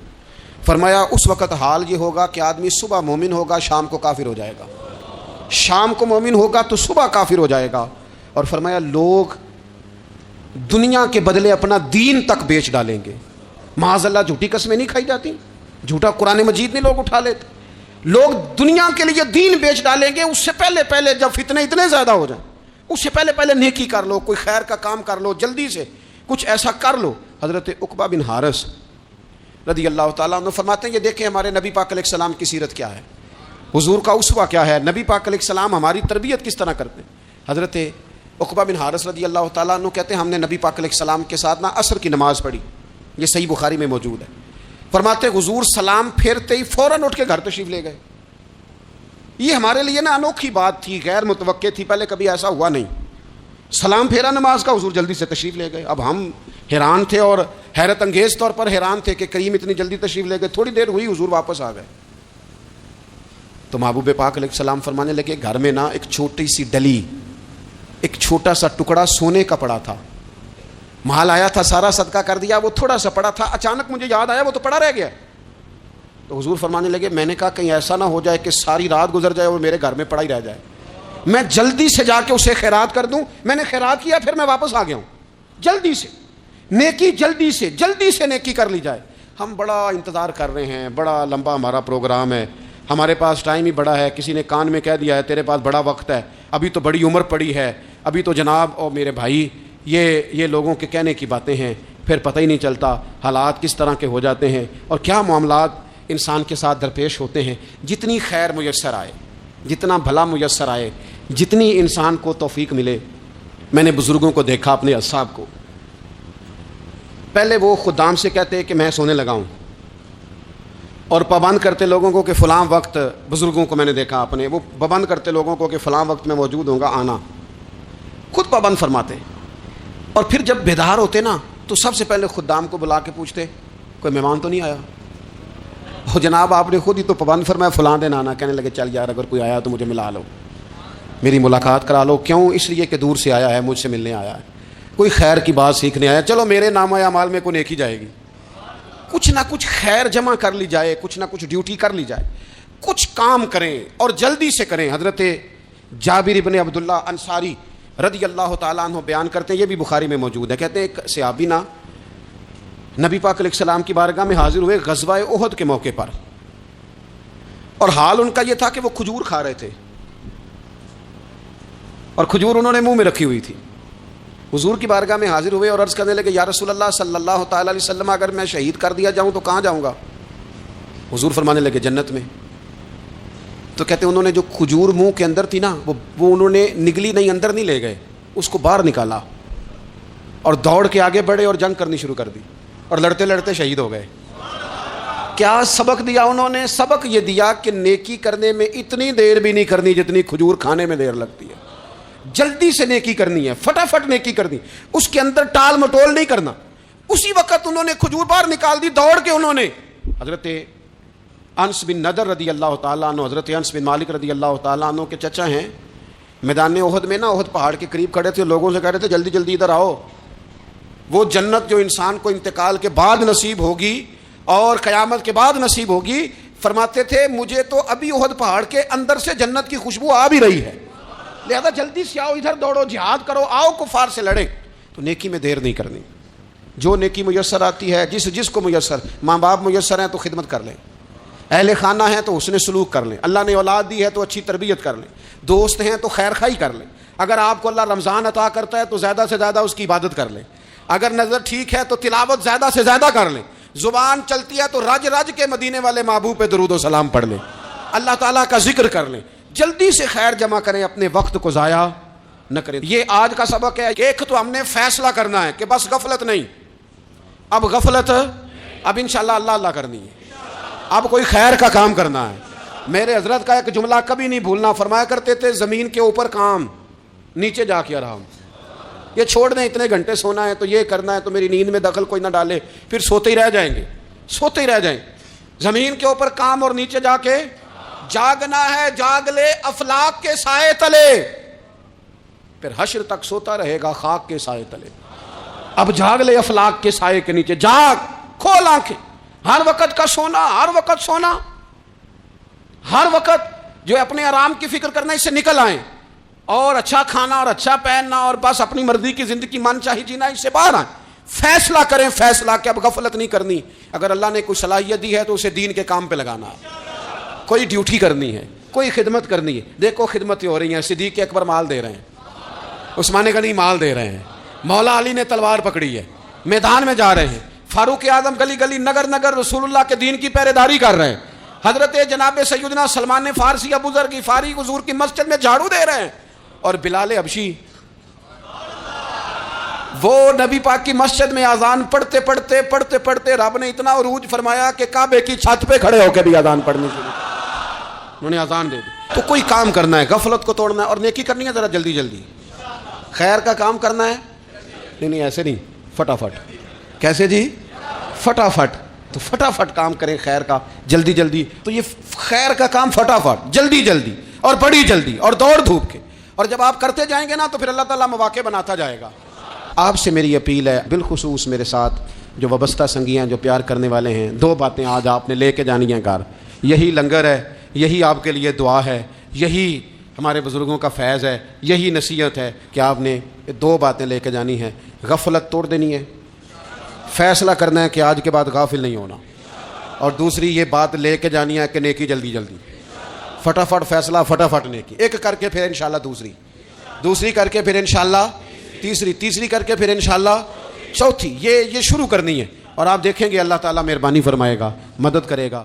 فرمایا اس وقت حال یہ ہوگا کہ آدمی صبح مومن ہوگا، شام کو کافر ہو جائے گا، شام کو مومن ہوگا تو صبح کافر ہو جائے گا۔ اور فرمایا لوگ دنیا کے بدلے اپنا دین تک بیچ ڈالیں گے۔ معاذ اللہ جھوٹی قسمیں نہیں کھائی جاتی، جھوٹا قرآن مجید نہیں لوگ اٹھا لیتے، لوگ دنیا کے لیے دین بیچ ڈالیں گے۔ اس سے پہلے جب فتنے اتنے زیادہ ہو جائیں، اس سے پہلے نیکی کر لو، کوئی خیر کا کام کر لو، جلدی سے کچھ ایسا کر لو۔ حضرت عقبہ بن حارث رضی اللہ تعالیٰ عنہ فرماتے ہیں یہ دیکھیں ہمارے نبی پاک علیہ السلام کی سیرت کیا ہے، حضور کا اسوہ کیا ہے، نبی پاک علیہ السلام ہماری تربیت کس طرح کرتے ہیں۔ حضرت عقبہ بن حارث رضی اللہ تعالیٰ عنہ کہتے ہیں ہم نے نبی پاک علیہ السلام کے ساتھ عصر کی نماز پڑھی، یہ صحیح بخاری میں موجود ہے۔ فرماتے حضور سلام پھیرتے ہی فوراً اٹھ کے گھر تشریف لے گئے، یہ ہمارے لیے نا انوکھی بات تھی، غیر متوقع تھی، پہلے کبھی ایسا ہوا نہیں۔ سلام پھیرا نماز کا، حضور جلدی سے تشریف لے گئے۔ اب ہم حیران تھے اور حیرت انگیز طور پر حیران تھے کہ کریم اتنی جلدی تشریف لے گئے۔ تھوڑی دیر ہوئی حضور واپس آ گئے تو محبوب پاک علیہ السلام فرمانے لگے گھر میں نا ایک چھوٹی سی ڈلی، ایک چھوٹا سا ٹکڑا سونے کا پڑا تھا، مال آیا تھا سارا صدقہ کر دیا، وہ تھوڑا سا پڑا تھا، اچانک مجھے یاد آیا وہ تو پڑا رہ گیا۔ تو حضور فرمانے لگے میں نے کہا کہیں ایسا نہ ہو جائے کہ ساری رات گزر جائے اور میرے گھر میں پڑا ہی رہ جائے، میں جلدی سے جا کے اسے خیرات کر دوں۔ میں نے خیرات کیا، پھر میں واپس آ گیا ہوں، جلدی سے نیکی، جلدی سے نیکی کر لی جائے۔ ہم بڑا انتظار کر رہے ہیں، بڑا لمبا ہمارا پروگرام ہے، ہمارے پاس ٹائم ہی بڑا ہے، کسی نے کان میں کہہ دیا ہے تیرے پاس بڑا وقت ہے، ابھی تو بڑی عمر پڑی ہے، ابھی تو جناب اور میرے بھائی یہ لوگوں کے کہنے کی باتیں ہیں، پھر پتہ ہی نہیں چلتا حالات کس طرح کے ہو جاتے ہیں اور کیا معاملات انسان کے ساتھ درپیش ہوتے ہیں۔ جتنی خیر میسر آئے، جتنا بھلا میسر آئے، جتنی انسان کو توفیق ملے۔ میں نے بزرگوں کو دیکھا، اپنے اصحاب کو، پہلے وہ خدام سے کہتے کہ میں سونے لگا ہوں، اور پابند کرتے لوگوں کو کہ فلاں وقت، بزرگوں کو میں نے دیکھا اپنے، وہ پابند کرتے لوگوں کو کہ فلاں وقت میں موجود ہوں گا، آنا، خود پابند فرماتے، اور پھر جب بیدار ہوتے نا تو سب سے پہلے خدام کو بلا کے پوچھتے کوئی مہمان تو نہیں آیا؟ وہ جناب آپ نے خود ہی تو پابند فرمایا فلاں دن آنا۔ کہنے لگے چل یار اگر کوئی آیا تو مجھے ملا لو، میری ملاقات کرا لو۔ کیوں؟ اس لیے کہ دور سے آیا ہے، مجھ سے ملنے آیا ہے، کوئی خیر کی بات سیکھنے آیا، چلو میرے نام اعمال میں کوئی نیکی جائے گی، کچھ نہ کچھ خیر جمع کر لی جائے، کچھ نہ کچھ ڈیوٹی کر لی جائے، کچھ کام کریں اور جلدی سے کریں۔ حضرت جابر ابن عبداللہ انصاری رضی اللہ تعالیٰ عنہ بیان کرتے ہیں، یہ بھی بخاری میں موجود ہے، کہتے ہیں ایک صحابی نا نبی پاک علیہ السلام کی بارگاہ میں حاضر ہوئے غزوہ احد کے موقع پر، اور حال ان کا یہ تھا کہ وہ کھجور کھا رہے تھے، اور کھجور انہوں نے منہ میں رکھی ہوئی تھی۔ حضور کی بارگاہ میں حاضر ہوئے اور عرض کرنے لگے یا رسول اللہ صلی اللہ تعالیٰ علیہ وسلم اگر میں شہید کر دیا جاؤں تو کہاں جاؤں گا؟ حضور فرمانے لگے جنت میں۔ تو کہتے ہیں انہوں نے جو کھجور منہ کے اندر تھی نا وہ انہوں نے نگلی نہیں، اندر نہیں لے گئے، اس کو باہر نکالا اور دوڑ کے آگے بڑھے اور جنگ کرنی شروع کر دی، اور لڑتے لڑتے شہید ہو گئے۔ کیا سبق دیا انہوں نے؟ سبق یہ دیا کہ نیکی کرنے میں اتنی دیر بھی نہیں کرنی جتنی کھجور کھانے میں دیر لگتی ہے، جلدی سے نیکی کرنی ہے، فٹافٹ نیکی کرنی، اس کے اندر ٹال مٹول نہیں کرنا۔ اسی وقت انہوں نے کھجور باہر نکال دی، دوڑ کے انہوں نے حضرت انس بن نضر رضی اللہ تعالیٰ عنہ، حضرت انس بن مالک رضی اللہ تعالیٰ عنہ کے چچا ہیں، میدان احد میں نا، احد پہاڑ کے قریب کھڑے تھے، لوگوں سے کہہ رہے تھے جلدی جلدی ادھر آؤ، وہ جنت جو انسان کو انتقال کے بعد نصیب ہوگی اور قیامت کے بعد نصیب ہوگی، فرماتے تھے مجھے تو ابھی احد پہاڑ کے اندر سے جنت کی خوشبو آ بھی رہی ہے، لہذا جلدی سے آؤ، ادھر دوڑو، جہاد کرو، آؤ کفار سے لڑیں۔ تو نیکی میں دیر نہیں کرنی، جو نیکی میسر آتی ہے، جس کو میسر، ماں باپ میسر ہیں تو خدمت کر لیں، اہل خانہ ہیں تو حسن سلوک کر لیں، اللہ نے اولاد دی ہے تو اچھی تربیت کر لیں، دوست ہیں تو خیر خواہی کر لیں، اگر آپ کو اللہ رمضان عطا کرتا ہے تو زیادہ سے زیادہ اس کی عبادت کر لیں، اگر نظر ٹھیک ہے تو تلاوت زیادہ سے زیادہ کر لیں، زبان چلتی ہے تو رج رج کے مدینے والے محبوب پہ درود و سلام پڑھ لیں، اللہ تعالیٰ کا ذکر کر لیں، جلدی سے خیر جمع کریں، اپنے وقت کو ضائع نہ کریں۔ یہ آج کا سبق ہے۔ ایک تو ہم نے فیصلہ کرنا ہے کہ بس غفلت نہیں، اب غفلت اب انشاءاللہ اللہ اللہ کرنی ہے، اب کوئی خیر کا کام کرنا ہے۔ میرے حضرت کا ایک جملہ کبھی نہیں بھولنا، فرمایا کرتے تھے زمین کے اوپر کام، نیچے جا کے آرام، یہ چھوڑ دیں اتنے گھنٹے سونا ہے تو یہ کرنا ہے تو میری نیند میں دخل کوئی نہ ڈالے، پھر سوتے ہی رہ جائیں گے، سوتے ہی رہ جائیں۔ زمین کے اوپر کام اور نیچے جا کے جاگنا ہے، جاگ لے افلاک کے سائے تلے، پھر حشر تک سوتا رہے گا خاک کے سائے تلے۔ اب جاگ لے افلاک کے سائے کے نیچے، جاگ، کھول آنکھیں، ہر وقت کا سونا، ہر وقت سونا، ہر وقت جو اپنے آرام کی فکر کرنا، اس سے نکل آئیں، اور اچھا کھانا اور اچھا پہننا اور بس اپنی مرضی کی زندگی من چاہی جینا، اس سے باہر آئیں۔ فیصلہ کریں، فیصلہ کہ اب غفلت نہیں کرنی، اگر اللہ نے کوئی صلاحیت دی ہے تو اسے دین کے کام پہ لگانا ہے، کوئی ڈیوٹی کرنی ہے، کوئی خدمت کرنی ہے۔ دیکھو خدمتیں ہو رہی ہیں، صدیق اکبر مال دے رہے ہیں، عثمان غنی مال دے رہے ہیں، مولا علی نے تلوار پکڑی ہے، میدان میں جا رہے ہیں، فاروق اعظم گلی گلی نگر نگر رسول اللہ کے دین کی پہرے داری کر رہے ہیں، حضرت جناب سیدنا سلمان فارسی ابو ذر غفاری حضور کی مسجد میں جھاڑو دے رہے ہیں، اور بلال حبشی وہ نبی پاک کی مسجد میں اذان پڑھتے پڑھتے رب نے اتنا عروج فرمایا کہ کعبے کی چھت پہ کھڑے ہو کے بھی اذان پڑھنی شروع، انہوں نے اذان دے دی۔ تو کوئی کام کرنا ہے، غفلت کو توڑنا ہے اور نیکی کرنی ہے ذرا جلدی جلدی. خیر کا کام کرنا ہے، نہیں ایسے نہیں، فٹافٹ. کیسے جی؟ فٹافٹ. تو فٹافٹ کام کریں خیر کا، جلدی جلدی. تو یہ خیر کا کام فٹافٹ، جلدی جلدی اور بڑی جلدی اور دوڑ دھوپ کے. اور جب آپ کرتے جائیں گے نا تو پھر اللہ تعالیٰ مواقع بناتا جائے گا. آپ سے میری اپیل ہے، بالخصوص میرے ساتھ جو وابستہ سنگیاں، جو پیار کرنے والے ہیں، 2 باتیں آج آپ نے لے کے جانی ہیں گھر. یہی لنگر ہے، یہی آپ کے لیے دعا ہے، یہی ہمارے بزرگوں کا فیض ہے، یہی نصیحت ہے کہ آپ نے 2 باتیں لے کے جانی ہیں. غفلت توڑ دینی ہے، فیصلہ کرنا ہے کہ آج کے بعد غافل نہیں ہونا. اور دوسری یہ بات لے کے جانی ہے کہ نیکی جلدی جلدی، فٹافٹ فیصلہ، فٹافٹ نیکی. ایک کر کے پھر انشاءاللہ دوسری کر کے پھر انشاءاللہ تیسری کر کے پھر انشاءاللہ چوتھی. یہ شروع کرنی ہے اور آپ دیکھیں گے اللہ تعالیٰ مہربانی فرمائے گا، مدد کرے گا.